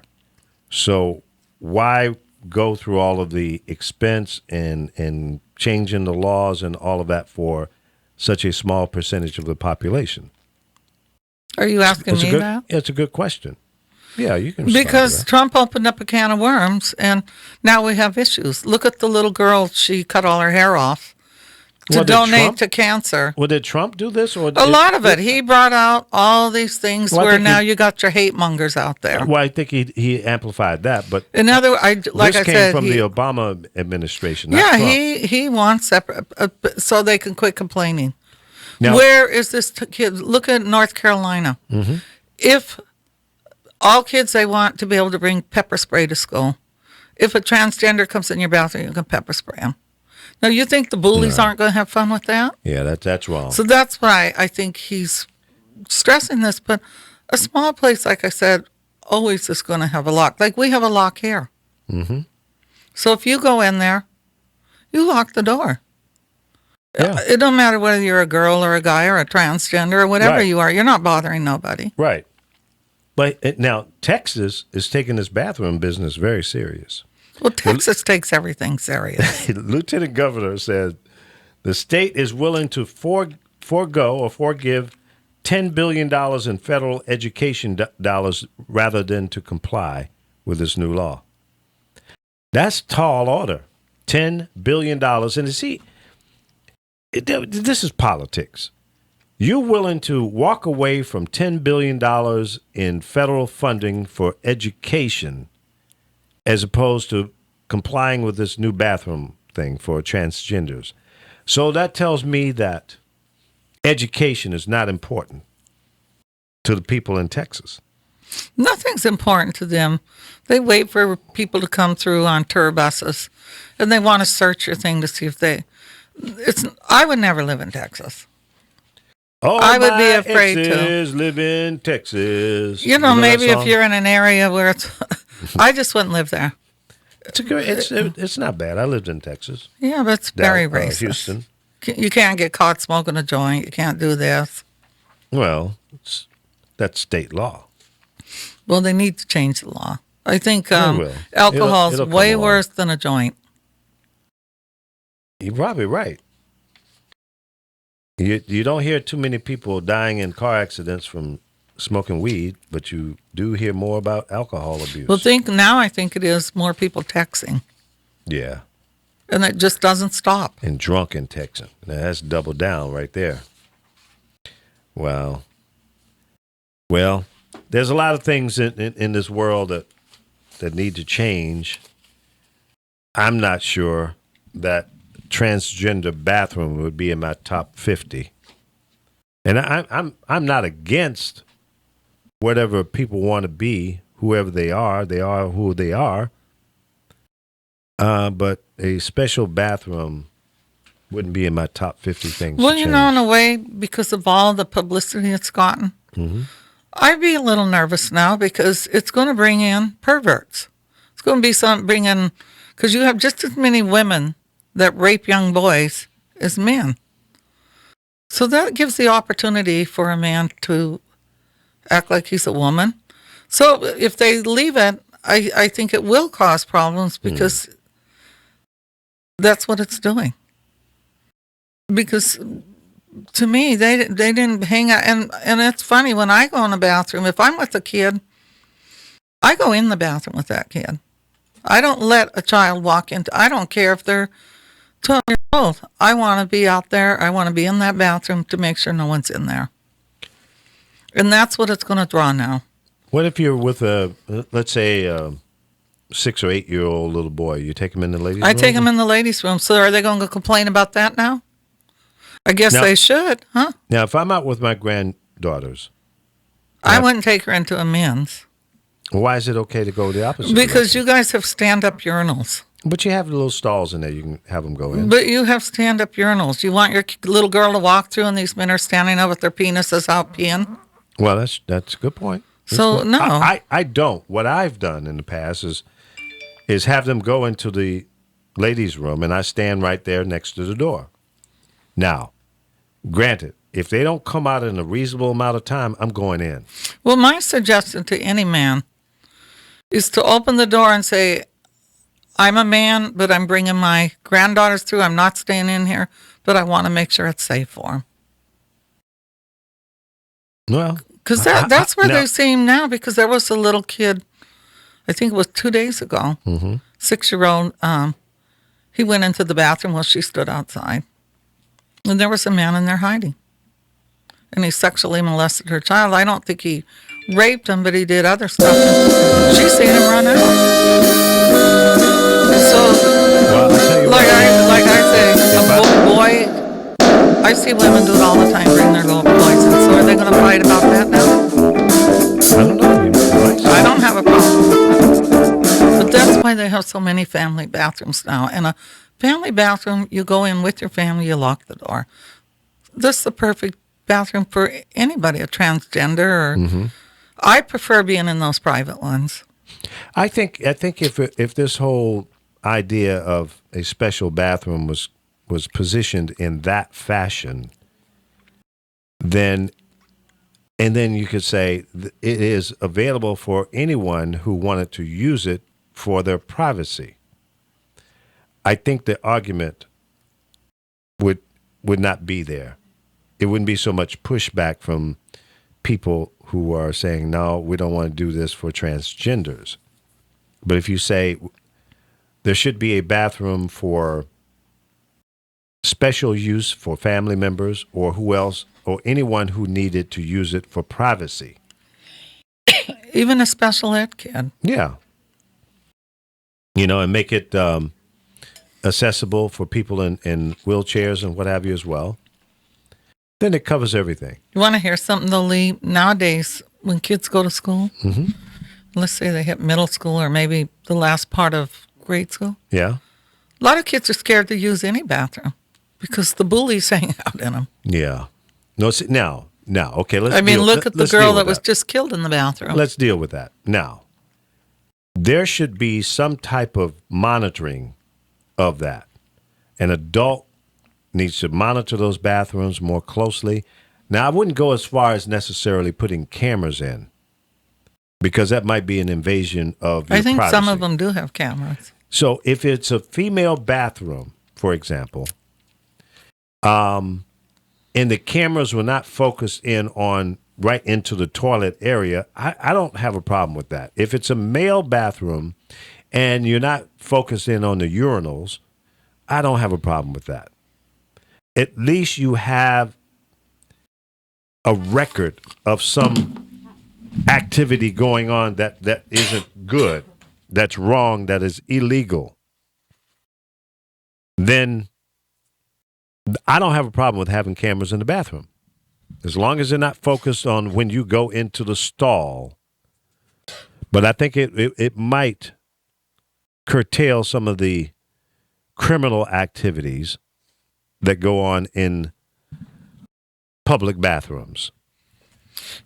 So why go through all of the expense and changing the laws and all of that for such a small percentage of the population? Are you asking me that? It's a good question. Yeah, you can. Because Trump opened up a can of worms, and now we have issues. Look at the little girl; she cut all her hair off to donate to cancer. Well, did Trump do this, or a lot of it? He brought out all these things where now you got your hate mongers out there. Well, I think he amplified that, but this came from the Obama administration. Yeah, he wants separate so they can quit complaining. Now, where is this kid? Look at North Carolina. Mm-hmm. If all kids, they want to be able to bring pepper spray to school. If a transgender comes in your bathroom, you can pepper spray them. Now, you think the bullies aren't going to have fun with that? Yeah, that's wrong. So that's why I think he's stressing this. But a small place, like I said, always is going to have a lock. Like we have a lock here. Mm-hmm. So if you go in there, you lock the door. Yeah. It don't matter whether you're a girl or a guy or a transgender or whatever you are. You're not bothering nobody. Right. But now Texas is taking this bathroom business very serious. Well, Texas takes everything serious. Lieutenant Governor said the state is willing to forego or forgive $10 billion in federal education dollars rather than to comply with this new law. That's tall order. $10 billion. And you see, this is politics. You're willing to walk away from $10 billion in federal funding for education as opposed to complying with this new bathroom thing for transgenders. So that tells me that education is not important to the people in Texas. Nothing's important to them. They wait for people to come through on tour buses, and they want to search your thing to see if I would never live in Texas. Oh, I would be afraid to live in Texas. Maybe if you're in an area where it's, I just wouldn't live there. It's not bad. I lived in Texas. Yeah, but it's very racist. Houston. You can't get caught smoking a joint. You can't do this. Well, that's state law. Well, they need to change the law. I think alcohol is way worse than a joint. You're probably right. You don't hear too many people dying in car accidents from smoking weed, but you do hear more about alcohol abuse. Well, I think it is more people texting. Yeah. And it just doesn't stop. And drunken texting. Now, that's double down right there. Wow. Well, there's a lot of things in this world that need to change. I'm not sure that transgender bathroom would be in my top 50. And I'm not against whatever people want to be, whoever they are who they are. But a special bathroom wouldn't be in my top 50 things. Well, in a way, because of all the publicity it's gotten, I'd be a little nervous now because it's going to bring in perverts. It's going to be because you have just as many women that rape young boys as men. So that gives the opportunity for a man to act like he's a woman. So if they leave it, I think it will cause problems because that's what it's doing. Because to me, they didn't hang out. And it's funny, when I go in the bathroom, if I'm with a kid, I go in the bathroom with that kid. I don't let a child walk into, I don't care if they're 12 years old. I want to be out there. I want to be in that bathroom to make sure no one's in there. And that's what it's going to draw now. What if you're with let's say, 6 or 8 year old little boy? You take him in the ladies' room? I take him in the ladies' room. So are they going to complain about that now? I guess they should, huh? Now, if I'm out with my granddaughters, I wouldn't take her into a men's. Why is it okay to go the opposite Because direction? you guys have stand-up urinals. But you have little stalls in there. You can have them go in. But you have stand-up urinals. You want your little girl to walk through and these men are standing up with their penises out peeing? Well, that's a good point. No. I don't. What I've done in the past is have them go into the ladies' room, and I stand right there next to the door. Now, granted, if they don't come out in a reasonable amount of time, I'm going in. Well, my suggestion to any man is to open the door and say, I'm a man, but I'm bringing my granddaughters through. I'm not staying in here, but I want to make sure it's safe for them. Well, Because that's where they seem now, because there was a little kid, I think it was 2 days ago, 6-year-old, he went into the bathroom while she stood outside. And there was a man in there hiding. And he sexually molested her child. I don't think he raped him, but he did other stuff. And she seen him run out. So, well, I'll tell you like what. I say, a boy, I see women do it all the time, bring their little boys in. So are they going to fight about that now? I don't know. I don't have a problem with that. But that's why they have so many family bathrooms now. And a family bathroom, you go in with your family, you lock the door. This is the perfect bathroom for anybody, a transgender. Or I prefer being in those private ones. I think if this whole idea of a special bathroom was positioned in that fashion, then you could say it is available for anyone who wanted to use it for their privacy. I think the argument would not be there. It wouldn't be so much pushback from people who are saying, no, we don't want to do this for transgenders. But if you say there should be a bathroom for special use for family members or who else or anyone who needed to use it for privacy. Even a special ed kid. Yeah. And make it accessible for people in wheelchairs and what have you as well. Then it covers everything. You want to hear something, though, Lee? Nowadays, when kids go to school, let's say they hit middle school or maybe the last part of grade school. Yeah. A lot of kids are scared to use any bathroom because the bullies hang out in them. Yeah. No, see, now, okay, let's look at the girl that was just killed in the bathroom. Let's deal with that. Now, there should be some type of monitoring of that. An adult needs to monitor those bathrooms more closely. Now, I wouldn't go as far as necessarily putting cameras in because that might be an invasion of your I think privacy. some of them do have cameras. So if it's a female bathroom, for example, and the cameras were not focused in on right into the toilet area, I don't have a problem with that. If it's a male bathroom and you're not focused in on the urinals, I don't have a problem with that. At least you have a record of some activity going on that isn't good, that's wrong, that is illegal. Then I don't have a problem with having cameras in the bathroom. As long as they're not focused on when you go into the stall. But I think it might curtail some of the criminal activities that go on in public bathrooms.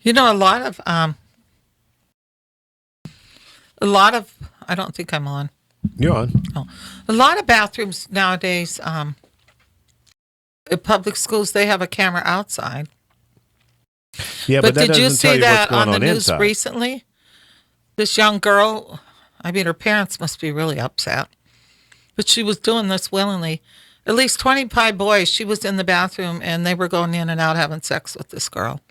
A lot of, I don't think I'm on. You're on. Oh, a lot of bathrooms nowadays, at public schools, they have a camera outside. Yeah, but that did you doesn't tell see you what's that going on the news inside. recently? This young girl, her parents must be really upset, but she was doing this willingly. At least 25 boys, she was in the bathroom, and they were going in and out having sex with this girl.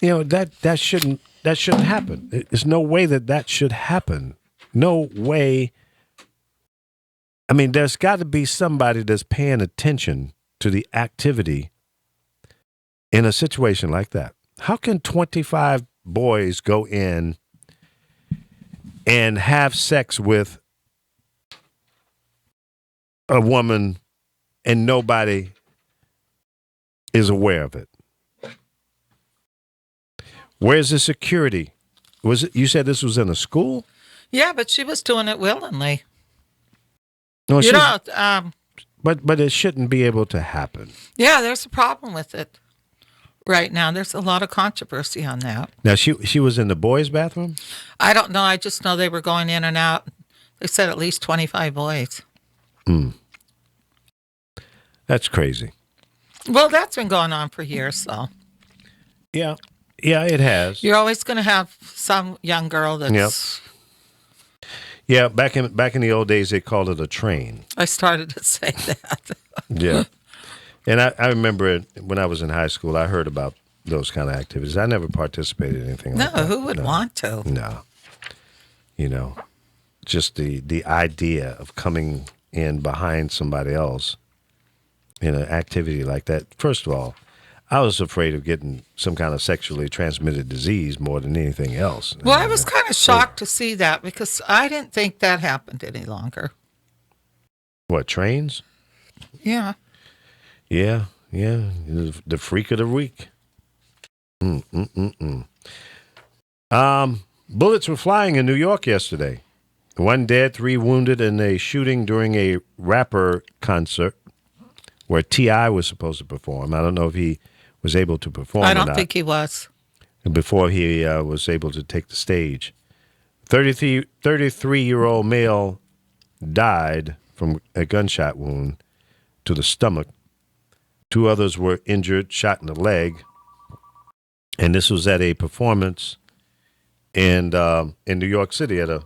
That shouldn't happen. There's no way that should happen. No way. I mean, there's got to be somebody that's paying attention to the activity in a situation like that. How can 25 boys go in and have sex with a woman and nobody is aware of it? Where's the security? You said this was in a school? Yeah, but she was doing it willingly. No, But it shouldn't be able to happen. Yeah, there's a problem with it right now. There's a lot of controversy on that. Now, she was in the boys' bathroom? I don't know. I just know they were going in and out. They said at least 25 boys. That's crazy. Well, that's been going on for years, so. Yeah, it has. You're always going to have some young girl that's... Yep. Yeah, back in the old days, they called it a train. I started to say that. Yeah. And I remember when I was in high school, I heard about those kind of activities. I never participated in anything No, like that. who would want to? No. You know, just the idea of coming in behind somebody else in an activity like that. First of all, I was afraid of getting some kind of sexually transmitted disease more than anything else. Well, I was kind of shocked to see that because I didn't think that happened any longer. What, trains? Yeah. Yeah. The freak of the week. Bullets were flying in New York yesterday. 1 dead, 3 wounded in a shooting during a rapper concert where T.I. was supposed to perform. I don't know if he was able to perform I or don't not. think he was. Before he was able to take the stage. 33-year-old male died from a gunshot wound to the stomach. 2 others were injured, shot in the leg. And this was at a performance in New York City at a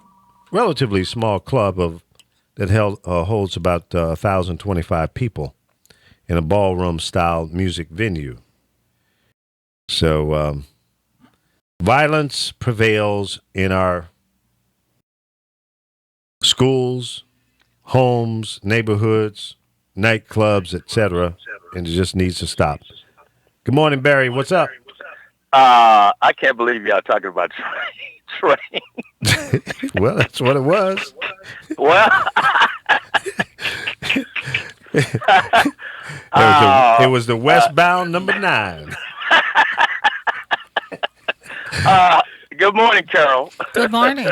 relatively small club that holds about 1,025 people in a ballroom-style music venue. So violence prevails in our schools, homes, neighborhoods, nightclubs, etc., and it just needs to stop. Good morning, Barry. What's up? I can't believe y'all talking about train. Well, that's what it was. Well, it was the westbound number 9. good morning, Carol. Good morning.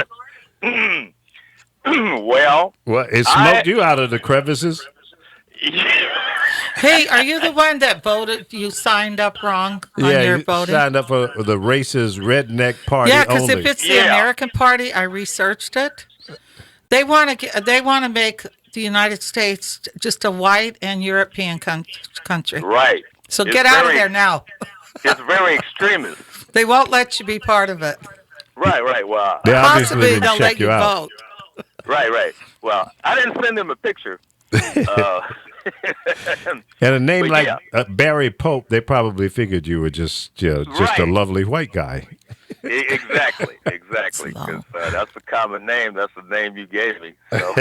Well, It smoked you out of the crevices. Hey, are you the one that voted? You signed up wrong on your you voting? signed up for the racist redneck party Yeah, because only. if it's the Yeah. American Party, I researched it. They want to make the United States just a white and European country. right. So It's get out of very- there now. It's very extremist. They won't let you be part of it. Right. Well, They obviously Possibly didn't they'll check let you out. vote. right. Well, I didn't send them a picture. And a name But like yeah. Barry Pope, they probably figured you were just a Right. lovely white guy. Exactly. Slow. 'Cause, that's a common name. That's the name you gave me. So.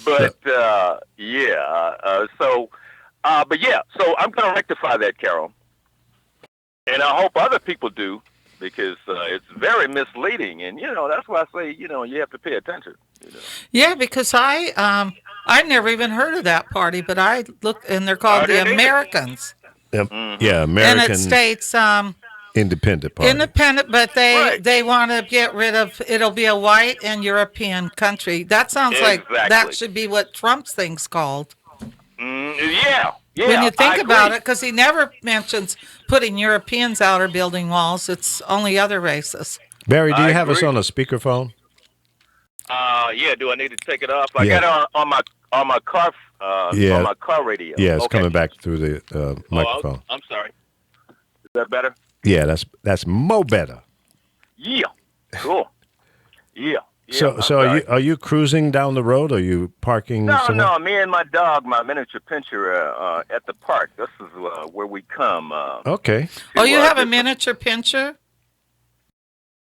But so I'm going to rectify that, Carol, and I hope other people do because it's very misleading, and that's why I say you have to pay attention. Yeah, because I never even heard of that party, but I looked, and they're called the didn't either. Americans, Yeah, and American it states Independent Party. independent, but Right. they want to get rid of. It'll be a white and European country. That sounds like that Exactly. should be what Trump's thing's called. Yeah. When you think I about agree. it, because he never mentions putting Europeans out or building walls. It's only other races. Barry, do you I have us agree. on a speakerphone? Yeah. Do I need to take it off? I Yeah. got it on my car. Yeah. On my car radio. Yeah, it's Okay. coming back through the microphone. I'm sorry. Is that better? Yeah, that's mo better. Yeah. Cool. Yeah. So I'm so sorry. are you cruising down the road? Or are you parking somewhere? No. Me and my dog, my miniature pincher, at the park. This is where we come. Okay. Oh, you to, have a get miniature pincher?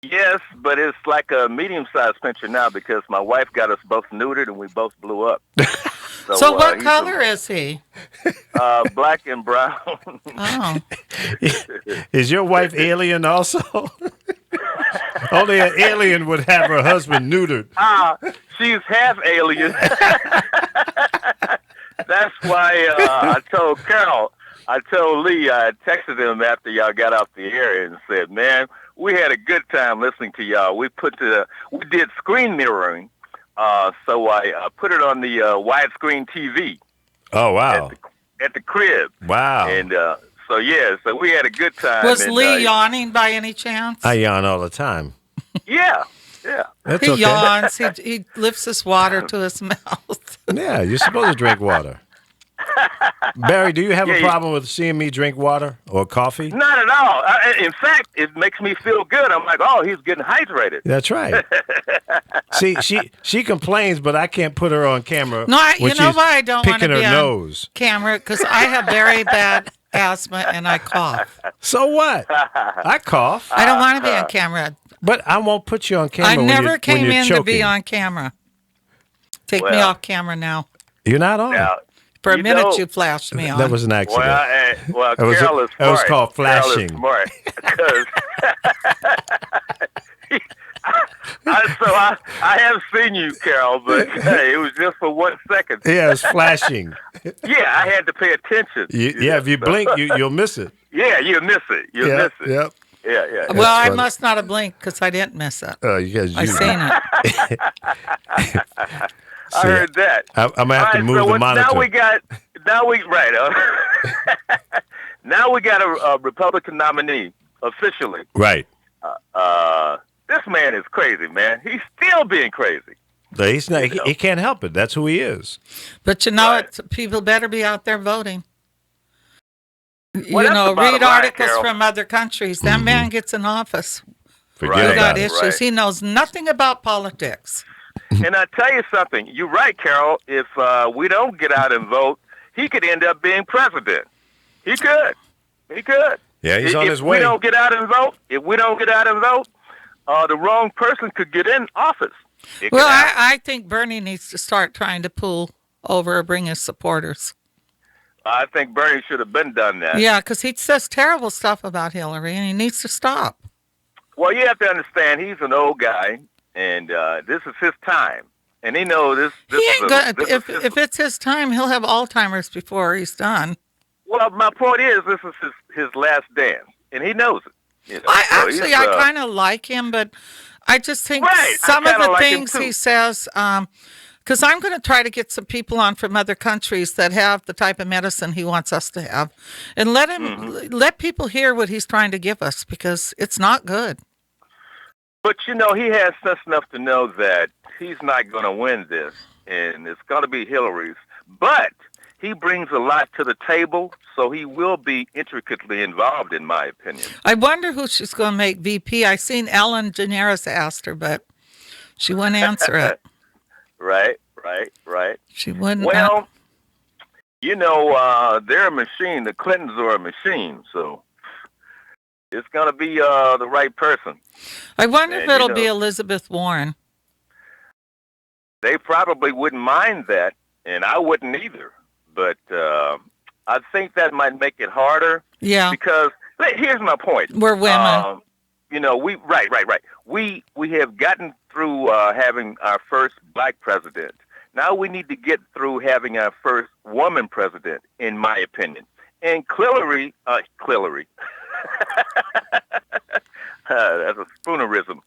Yes, but it's like a medium-sized pincher now because my wife got us both neutered and we both blew up. So what he's color is he? black and brown. Oh, Is your wife alien also? Only an alien would have her husband neutered. She's half alien. That's why I told Carol, I told Lee, I texted him after y'all got off the air and said, man, we had a good time listening to y'all. We did screen mirroring, so I put it on the widescreen TV Oh wow! at the crib. Wow! And so we had a good time. was and, Lee yawning by any chance? I yawn all the time. Yeah. That's He okay. yawns. He lifts his water to his mouth. Yeah, you're supposed to drink water. Barry, do you have a Yeah, problem with seeing me drink water or coffee? Not at all. In fact, it makes me feel good. I'm like, oh, he's getting hydrated. That's right. See, she complains, but I can't put her on camera. No, when you know she's why I don't want to picking be her on nose. camera? Because I have very bad asthma and I cough. So what? I cough, I don't want to be on camera. but I won't put you on camera. I when never you're, came when you're in choking. to be on camera. Take me Well, off camera now. You're not on. Now, For a you minute, know- you flashed me on. That was an accident. Well, That was- Carol is that was smart. called Carol flashing. is smart because I have seen you, Carol, but hey, it was just for 1 second. Yeah, it was flashing. Yeah, I had to pay attention. Yeah, if you blink, you'll miss it. Yeah, you miss it. You miss it. Yep. Yeah. well, I funny. must not have blinked because I didn't miss it. You guys, I seen it. I heard that. I'm gonna have to All right, move so the what- monitor. Now we got a Republican nominee officially. Right. This man is crazy, man. He's still being crazy. But he's not. He can't help it. That's who he is. But you know, Right. people better be out there voting. Well, you that's know, the bottom read line, articles Carol. from other countries. That man gets in office. Forget Right. He about got it. issues. Right. He knows nothing about politics. And I tell you something, you're right, Carol. If we don't get out and vote, he could end up being president. He could. Yeah, he's If on his way. If we don't get out and vote, the wrong person could get in office. It Well, could happen. I think Bernie needs to start trying to pull over or bring his supporters. I think Bernie should have been done that. Yeah, because he says terrible stuff about Hillary, and he needs to stop. Well, you have to understand, he's an old guy, and this is his time. And he knows this. He is ain't a- gonna. this is his- If it's his time, he'll have Alzheimer's before he's done. Well, my point is, this is his last dance, and he knows it. You know, so he's, I kind of like him, but I just think Right, I some of kinda the like him things too. he says. Because I'm going to try to get some people on from other countries that have the type of medicine he wants us to have, and let him let people hear what he's trying to give us, because it's not good. But, you know, he has sense enough to know that he's not going to win this, and it's going to be Hillary's. But he brings a lot to the table, so he will be intricately involved, in my opinion. I wonder who she's going to make VP. I seen Ellen DeGeneres asked her, but she wouldn't answer it. Right. She wouldn't. Well, you know, they're a machine. The Clintons are a machine, so it's going to be the right person. I wonder if and, you it'll be know- Elizabeth Warren. They probably wouldn't mind that, and I wouldn't either. But I think that might make it harder Yeah, because here's my point. we're women. You know, right. We have gotten through having our first black president. Now we need to get through having our first woman president, in my opinion. And Hillary, that's a spoonerism.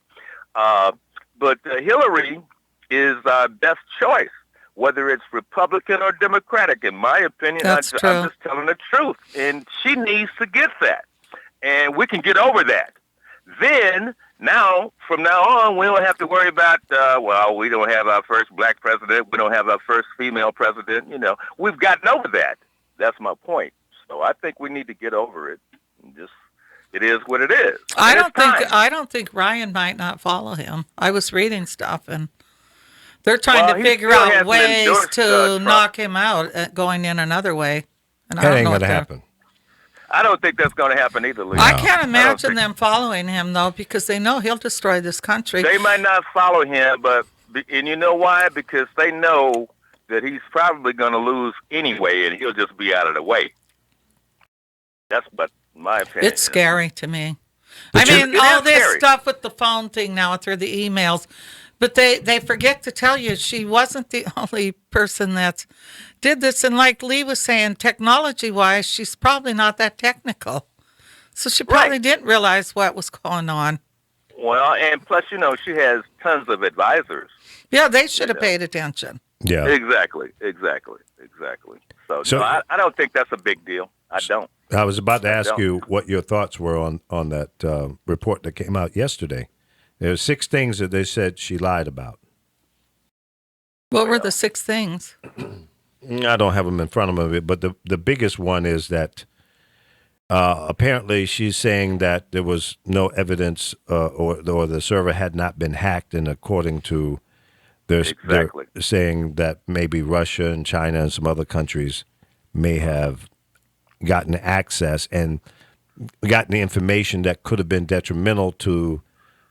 But Hillary is our best choice, whether it's Republican or Democratic. In my opinion, That's I'm true. just telling the truth. And she needs to get that. And we can get over that. Then, from now on, we don't have to worry about, we don't have our first black president. We don't have our first female president. You know, we've gotten over that. That's my point. So I think we need to get over it. And just, it is what it is. I And don't it's time. I don't think Ryan might not follow him. I was reading stuff, and they're trying Well, to he figure still out hasn't ways endorsed, to Trump. knock him out, going in another way. And I That don't ain't know gonna what they're- happen. I don't think that's going to happen either, Lee. I can't imagine think- them following him, though, because they know he'll destroy this country. They might not follow him, and you know why? Because they know that he's probably going to lose anyway, and he'll just be out of the way. That's what my opinion. It's is. scary to me. But I you- mean, It all is this scary. stuff with the phone thing now through the emails, but they forget to tell you she wasn't the only person that did this. And like Lee was saying, technology-wise, she's probably not that technical. So she probably Right. didn't realize what was going on. Well, and plus, you know, she has tons of advisors. Yeah, they should have Yeah. paid attention. Yeah. Exactly. So So- no, I don't think that's a big deal. I don't. I was about to ask don't. you what your thoughts were on that report that came out yesterday. There were 6 things that they said she lied about. What were the 6 things? I don't have them in front of me, but the biggest one is that apparently she's saying that there was no evidence or the server had not been hacked, and according to they're saying that maybe Russia and China and some other countries may have gotten access and gotten the information that could have been detrimental to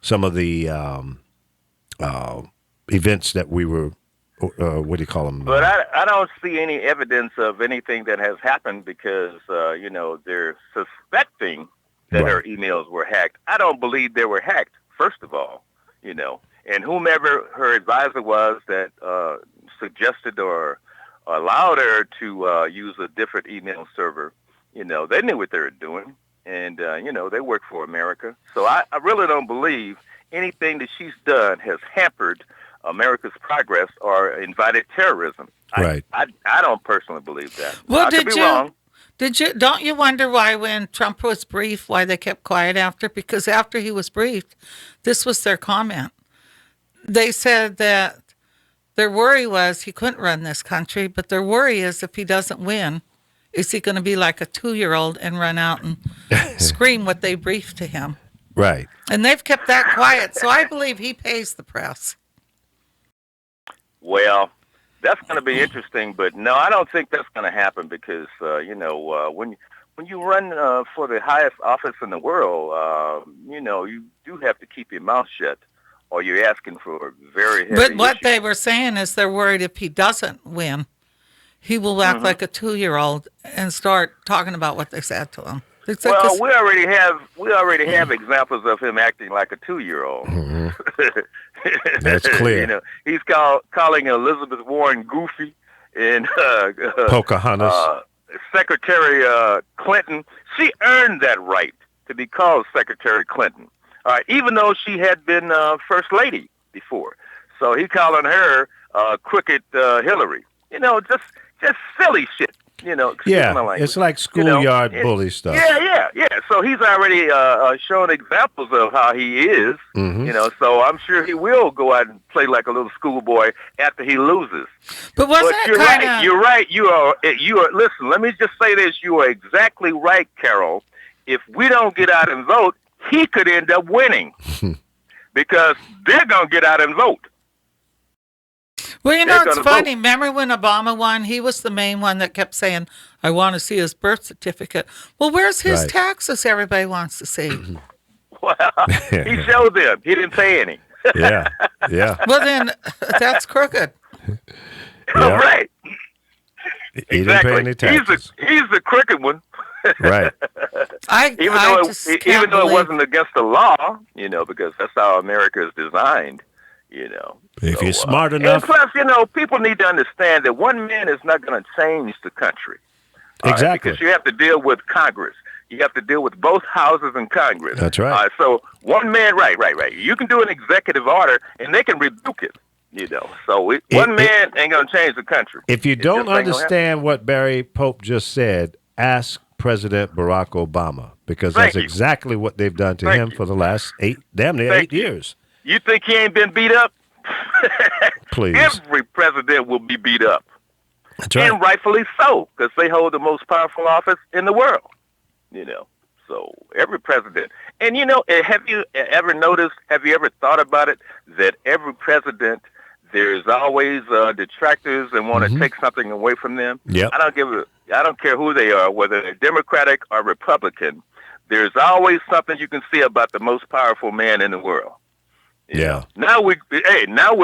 some of the events that we were, what do you call them? But I don't see any evidence of anything that has happened because, they're suspecting that her emails were hacked. I don't believe they were hacked, first of all, and whomever her advisor was that suggested or allowed her to use a different email server, they knew what they were doing. And, they work for America. So I really don't believe anything that she's done has hampered America's progress or invited terrorism. Right. I don't personally believe that. Well, I could be wrong. Don't you wonder why when Trump was briefed, why they kept quiet after? Because after he was briefed, this was their comment. They said that their worry was he couldn't run this country, but their worry is if he doesn't win, is he going to be like a 2-year-old and run out and scream what they briefed to him? Right. And they've kept that quiet, so I believe he pays the press. Well, that's going to be interesting, but no, I don't think that's going to happen because, when you run for the highest office in the world, you do have to keep your mouth shut or you're asking for very heavy But what issues. they were saying is they're worried if he doesn't win, he will act like a 2-year-old and start talking about what they said to him. Well, we already have examples of him acting like a 2-year-old. That's clear. He's calling Elizabeth Warren goofy and Pocahontas. Secretary Clinton. She earned that right to be called Secretary Clinton. All right, even though she had been First Lady before. So he's calling her Crooked Hillary. Just silly shit. Yeah, it's like schoolyard bully stuff. Yeah. So he's already shown examples of how he is. So I'm sure he will go out and play like a little schoolboy after he loses. But you're right. You are. Listen, let me just say this. You are exactly right, Carol. If we don't get out and vote, he could end up winning because they're gonna get out and vote. Well, it's funny. Remember when Obama won? He was the main one that kept saying, I want to see his birth certificate. Well, where's his taxes everybody wants to see? Well, he showed them. He didn't pay any. Yeah. Well, then that's crooked. Yeah. Right. He didn't pay any taxes. He's the crooked one. Right. Even though it wasn't against the law, because that's how America is designed. If you're smart enough. And plus, people need to understand that one man is not going to change the country. Exactly. Because you have to deal with Congress. You have to deal with both houses in Congress. That's right. So one man, right. You can do an executive order, and they can rebuke it. So one man ain't going to change the country. If you don't understand what Barry Pope just said, ask President Barack Obama, because that's exactly what they've done to him for the last 8 years. You think he ain't been beat up? Please. Every president will be beat up. That's right. And rightfully so, because they hold the most powerful office in the world. So every president. And, have you ever thought about it, that every president, there's always detractors and want to take something away from them? Yep. I don't care who they are, whether they're Democratic or Republican. There's always something you can see about the most powerful man in the world. Yeah. Now we're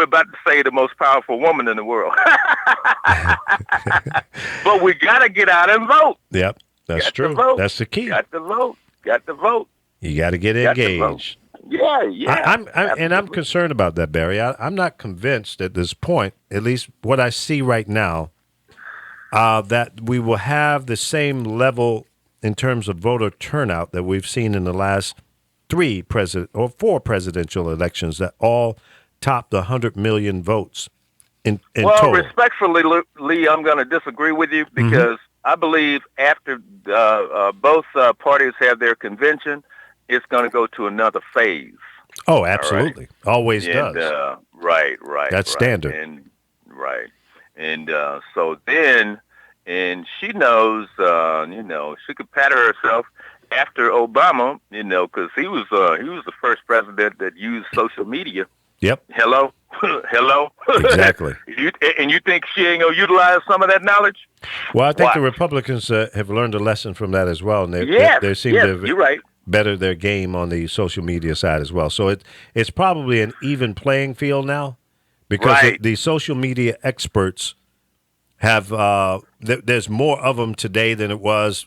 about to say the most powerful woman in the world. But we got to get out and vote. Yep, that's true. That's the key. Got to vote. You got to get engaged. Yeah. I'm concerned about that, Barry. I'm not convinced at this point, at least what I see right now, that we will have the same level in terms of voter turnout that we've seen in the last 4 presidential elections that all topped 100 million votes in total. Respectfully, Lee, I'm going to disagree with you because I believe after both parties have their convention, it's going to go to another phase. Oh, absolutely. Always does. Right. That's standard. And so then, and she knows, she could patter herself after Obama, because he was the first president that used social media. Yep. Hello, hello. Exactly. And you think she ain't gonna utilize some of that knowledge? Well, I think the Watch. Republicans have learned a lesson from that as well, and they seem to have you're right. better their game on the social media side as well. So it's probably an even playing field now, because Right. the social media experts have there's more of them today than it was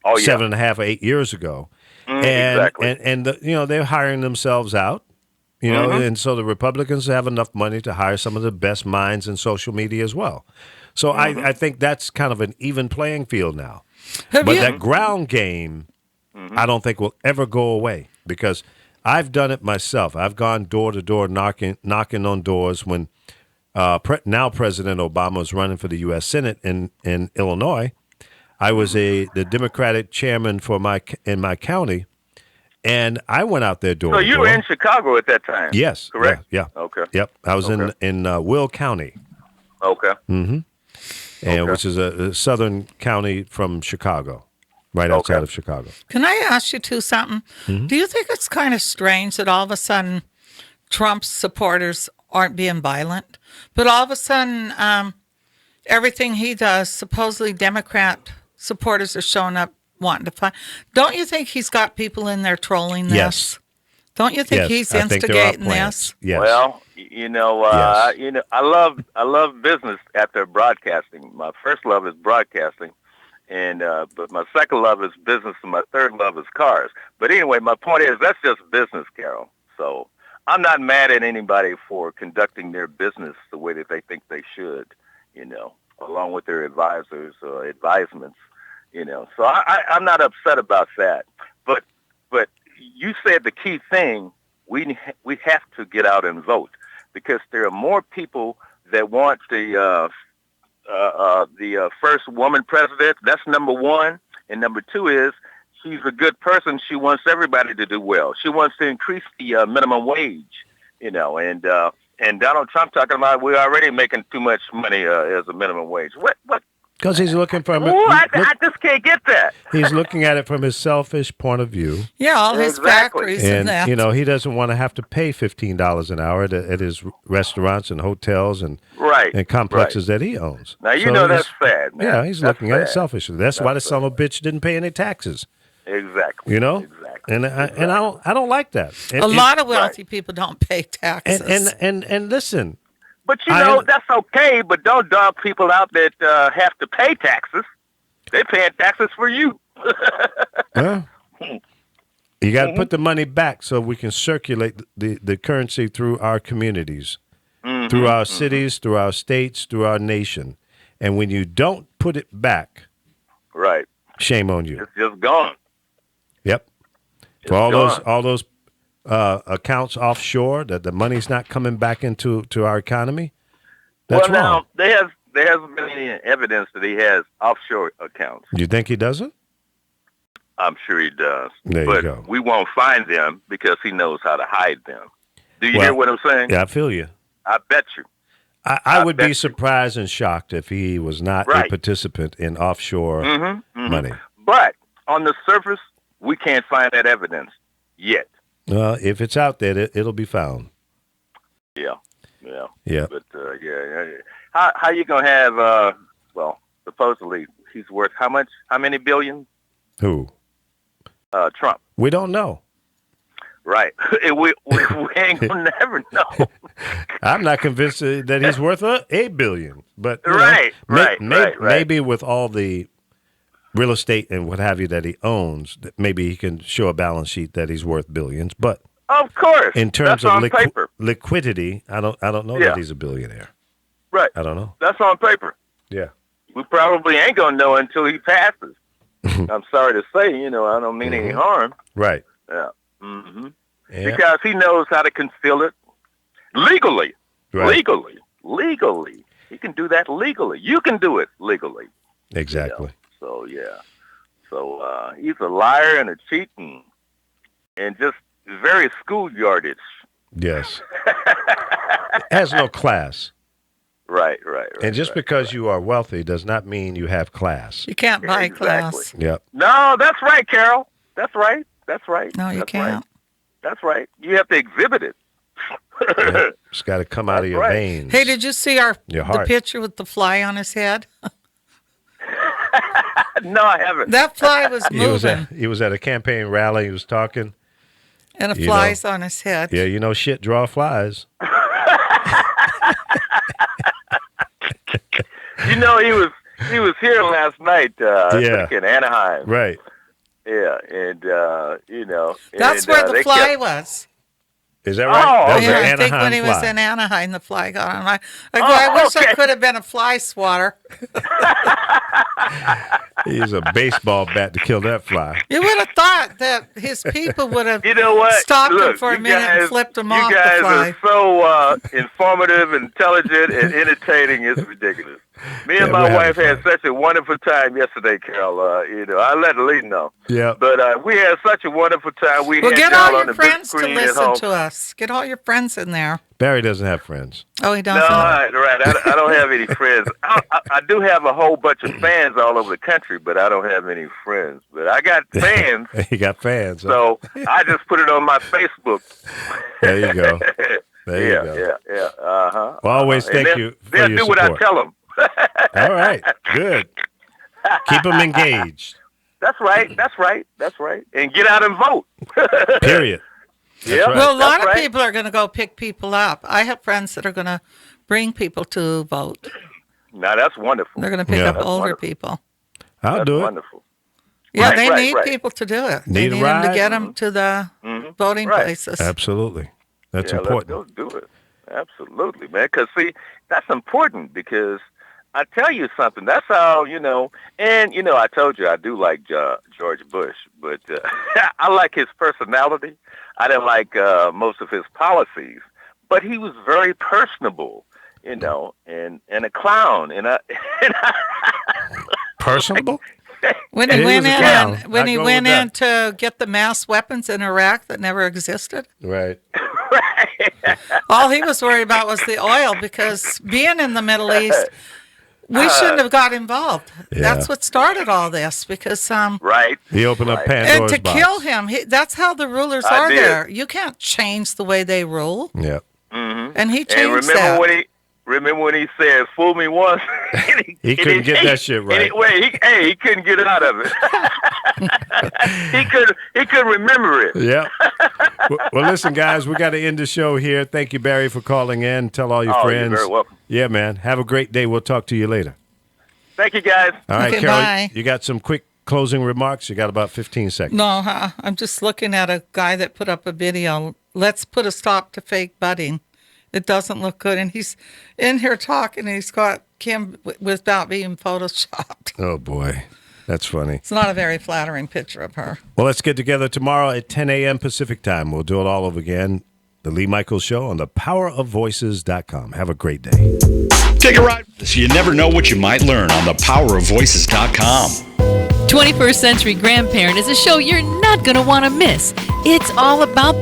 Oh yeah. 7.5 or 8 years ago, and exactly. and they're hiring themselves out, and so the Republicans have enough money to hire some of the best minds in social media as well. So I think that's kind of an even playing field now. But that ground game, I don't think will ever go away, because I've done it myself. I've gone door to door knocking on doors when now President Obama was running for the U.S. Senate in Illinois. I was the Democratic chairman in my county, and I went out there door So to you door. were in Chicago at that time? Yes. Correct? Yeah. Okay. Yep. I was Okay. in Will County, Okay. and which is a southern county from Chicago, right outside Okay. of Chicago. Can I ask you two something? Do you think it's kind of strange that all of a sudden Trump's supporters aren't being violent, but all of a sudden everything he does, supposedly Democrat supporters are showing up wanting to fight? Don't you think he's got people in there trolling this? Yes. Don't you think Yes, he's I think there are instigating plans. this? Yes. Well, Yes. I love business after broadcasting. My first love is broadcasting, and but my second love is business, and my third love is cars. But anyway, my point is that's just business, Carol. So I'm not mad at anybody for conducting their business the way that they think they should, along with their advisors or advisements, So I'm not upset about that. But you said the key thing, we have to get out and vote, because there are more people that want the first woman president. That's number one. And number two is she's a good person. She wants everybody to do well. She wants to increase the minimum wage, and Donald Trump talking about we're already making too much money as a minimum wage. What? Because he's looking from I just can't get that. he's looking at it from his selfish point of view, Yeah, all his Exactly. factories and that. and he doesn't want to have to pay $15 an hour at his restaurants and hotels and Right. complexes that he owns. Now, you So know he's- that's sad, man. Yeah, he's That's looking at it sad. selfishly. That's why the son of a bitch didn't pay any taxes. Exactly. Exactly. And I don't like that. A lot of wealthy people don't pay taxes. And listen, But I- that's okay. But don't dog people out that have to pay taxes. They're paying taxes for you. well, you got to put the money back so we can circulate the currency through our communities, through our cities, through our states, through our nation. And when you don't put it back, Right. shame on you. It's just gone. Yep. For all those accounts offshore, that the money's not coming back into our economy. That's well, wrong. now there hasn't been any evidence that he has offshore accounts. You think he doesn't? I'm sure he does. There you but go. we won't find them because he knows how to hide them. Do you Well, hear what I'm saying? Yeah, I feel you. I bet you. I would bet be you. surprised and shocked if he was not a Right. participant in offshore money. But on the surface, we can't find that evidence yet. If it's out there, it'll be found. Yeah. Yeah. But how you gonna have? Supposedly he's worth how much? How many billion? Who? Trump. We don't know. Right. we ain't gonna never know. I'm not convinced that he's worth a billion. But you know, Right, right. maybe with all the real estate and what have you that he owns, that maybe he can show a balance sheet that he's worth billions. But Of course. in terms That's of on paper. liquidity, I don't know Yeah. that he's a billionaire. Right. I don't know. That's on paper. Yeah. We probably ain't gonna know until he passes. I'm sorry to say, I don't mean any harm. Right. Yeah. hmm Yeah. Because he knows how to conceal it legally. Right. Legally. He can do that legally. You can do it legally. Exactly. So yeah. So he's a liar and a cheat and just very schoolyardish. Yes. Has no class. Right. Right. And just because you are wealthy does not mean you have class. You can't buy Exactly. class. Yep. No, that's right, Carol. That's right. No, you That's can't. Right. That's right. You have to exhibit it. Yep. It's got to come out of your right. veins. Hey, did you see Your the heart. picture with the fly on his head? No, I haven't. That fly was moving, He was at a campaign rally. He was talking. and a you fly's on his head. Yeah, you know, shit draw flies. You know, he was here last night. I think in Anaheim. Right. Yeah, and you know, That's and, where the they fly kept- was. Is that right? Oh, That was Yeah, an I think when he Anaheim was fly. in Anaheim, the fly got on. I go, I wish I okay. could have been a fly swatter. He used a baseball bat to kill that fly. You would have thought that his people would have You know what? stopped him Look, for a you minute and guys- flipped him you off the guys fly. are so informative, intelligent, and entertaining. It's ridiculous. Me and Yeah, my we're wife having had such a wonderful time yesterday, Carol. You know, I let Lee know. Yeah. But we had such a wonderful time. We Well, had get y'all all on your the big friends to screen at listen home. to us. Get all your friends in there. Barry doesn't have friends. Oh, he No, doesn't. right. I don't have any friends. I do have a whole bunch of fans all over the country, but I don't have any friends. But I got fans, He got fans. huh? so I just put it on my Facebook. There you go. There you go. Yeah. Uh-huh. Well, always And thank they'll- you for They'll your do what I support. tell them. All right. Good. Keep them engaged. That's right. And get out and vote. Period. Yeah. right. Well, a lot That's of right. people are going to go pick people up. I have friends that are going to bring people to vote. Now that's wonderful. They're going to pick Yeah. up That's older wonderful. people. I'll That's do it. wonderful. Yeah, Right, they right, need right. people to do it. Need They a need them to ride? get them to the voting Right. places. Absolutely. That's Yeah, important. Let's go do it. Absolutely, man. Because, see, that's important because I tell you something. That's how, you know, and, you know, I told you I do like George Bush, but I like his personality. I didn't like most of his policies, but he was very personable, you know, and a clown. And Personable? When And he he went was a in, clown. and, when I'd he go went with in to get the mass weapons in Iraq that never existed, Right. all he was worried about was the oil because being in the Middle East, we shouldn't have got involved. Yeah. That's what started all this because right. He opened up Right. and Pandora's to box. kill him, that's how the rulers I are did. there. You can't change the way they rule, Yeah. and he And changed remember that. when he said, "Fool me once," He couldn't get that shit right. He couldn't get out of it. he could remember it. Yeah. Well, listen, guys, we got to end the show here. Thank you, Barry, for calling in. Tell all your Oh, friends. you're very welcome. Yeah, man. Have a great day. We'll talk to you later. Thank you, guys. All right, Okay, Carol, bye. you got some quick closing remarks? You got about 15 seconds. No, I'm just looking at a guy that put up a video. Let's put a stop to fake budding. It doesn't look good. And he's in here talking, and he's got Kim without being photoshopped. Oh, boy. That's funny. It's not a very flattering picture of her. Well, let's get together tomorrow at 10 a.m. Pacific time. We'll do it all over again. The Lee Michaels Show on thepowerofvoices.com. Have a great day. Take a ride. You never know what you might learn on thepowerofvoices.com. 21st Century Grandparent is a show you're not going to want to miss. It's all about